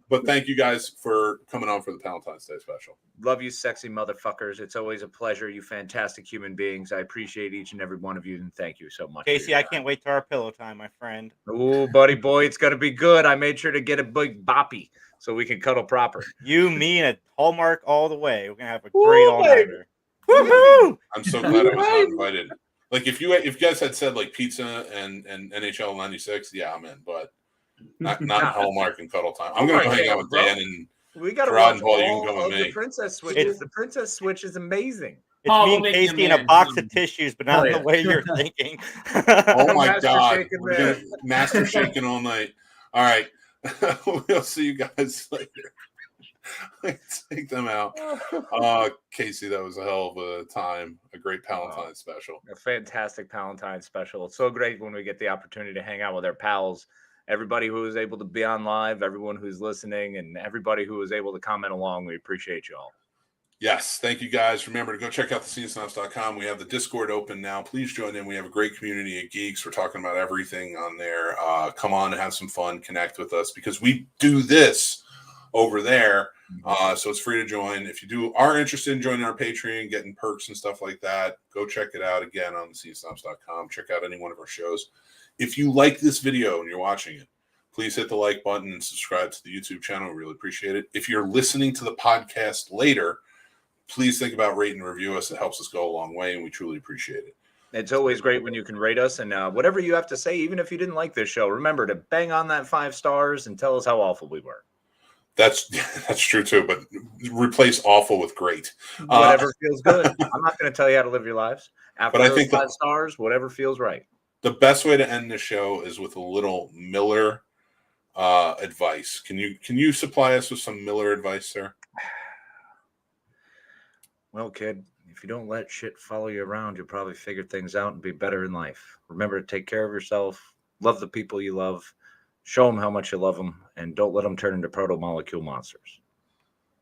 But thank you guys for coming on for the Palentine's Day special. Love you, sexy motherfuckers. It's always a pleasure. You fantastic human beings. I appreciate each and every one of you, and thank you so much. Casey, I can't wait to our pillow time, my friend. Oh, buddy boy, it's gonna be good. I made sure to get a big boppy so we can cuddle proper. You, me, and a Hallmark all the way. We're gonna have a great all-nighter. Woohoo! I'm so glad I was not invited. Like if you guys had said like pizza and NHL 96, yeah, I'm in, but not Hallmark and cuddle time. I'm gonna go hang out with Dan and we gotta Rod watch and Paul. You can all come with of me. the princess switches. The princess switch is amazing. It's me and Casey in a box of tissues, but not in the way you're thinking. Oh my Master God, shaking we're gonna master shaking all night. All right, we'll see you guys later. Take them out. Casey, that was a hell of a time. A great Palentine special. A fantastic Palentine special. It's so great when we get the opportunity to hang out with our pals. Everybody who was able to be on live, everyone who's listening, and everybody who was able to comment along. We appreciate you all. Yes, thank you guys. Remember to go check out thescenesnobs.com. We have the Discord open now. Please join in. We have a great community of geeks. We're talking about everything on there. Come on and have some fun. Connect with us because we do this over there. So it's free to join. If you are interested in joining our Patreon, getting perks and stuff like that, go check it out again on thescenesnobs.com. Check out any one of our shows. If you like this video and you're watching it, please hit the like button and subscribe to the YouTube channel. We really appreciate it. If you're listening to the podcast later, please think about rating and review us. It helps us go a long way, and we truly appreciate it. It's always great when you can rate us, and whatever you have to say, even if you didn't like this show, remember to bang on that 5 stars and tell us how awful we were. That's true too, but replace awful with great. Whatever feels good. I'm not going to tell you how to live your lives. After but I those think 5 stars, whatever feels right. The best way to end the show is with a little Miller advice. Can you supply us with some Miller advice, sir? Well, kid, if you don't let shit follow you around, you'll probably figure things out and be better in life. Remember to take care of yourself, love the people you love, show them how much you love them, and don't let them turn into proto-molecule monsters.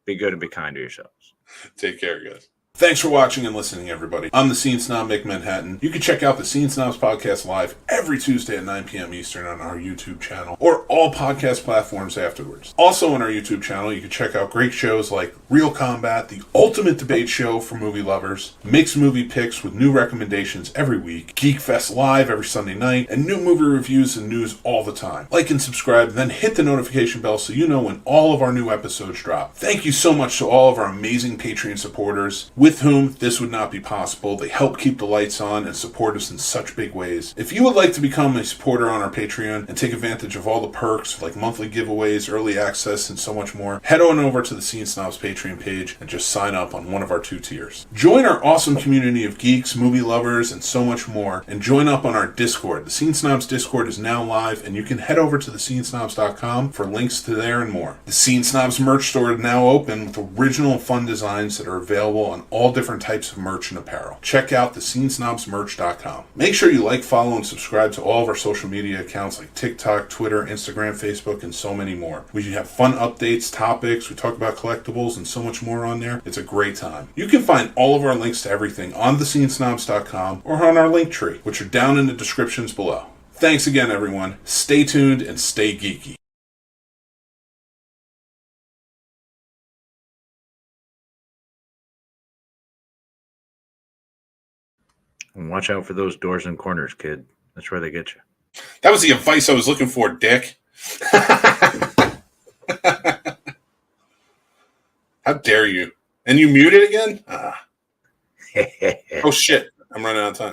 Be good and be kind to yourselves. Take care, guys. Thanks for watching and listening, everybody. I'm the Scene Snob, Mick Manhattan. You can check out the Scene Snobs podcast live every Tuesday at 9 p.m. Eastern on our YouTube channel or all podcast platforms afterwards. Also on our YouTube channel, you can check out great shows like Real Combat, the ultimate debate show for movie lovers, mixed movie picks with new recommendations every week, Geek Fest live every Sunday night, and new movie reviews and news all the time. Like and subscribe, then hit the notification bell so you know when all of our new episodes drop. Thank you so much to all of our amazing Patreon supporters, with whom this would not be possible. They help keep the lights on and support us in such big ways. If you would like to become a supporter on our Patreon and take advantage of all the perks like monthly giveaways, early access, and so much more, head on over to the Scene Snobs Patreon page and just sign up on one of our 2 tiers. Join our awesome community of geeks, movie lovers, and so much more, and join up on our Discord. The Scene Snobs Discord is now live, and you can head over to thescenesnobs.com for links to there and more. The Scene Snobs merch store is now open with original fun designs that are available on all different types of merch and apparel. Check out thescenesnobsmerch.com. Make sure you like, follow, and subscribe to all of our social media accounts like TikTok, Twitter, Instagram, Facebook, and so many more. We have fun updates, topics, we talk about collectibles, and so much more on there. It's a great time. You can find all of our links to everything on thescenesnobs.com or on our Linktree, which are down in the descriptions below. Thanks again, everyone. Stay tuned and stay geeky. And watch out for those doors and corners, kid. That's where they get you. That was the advice I was looking for, Dick. How dare you? And you muted again? Oh, shit. I'm running out of time.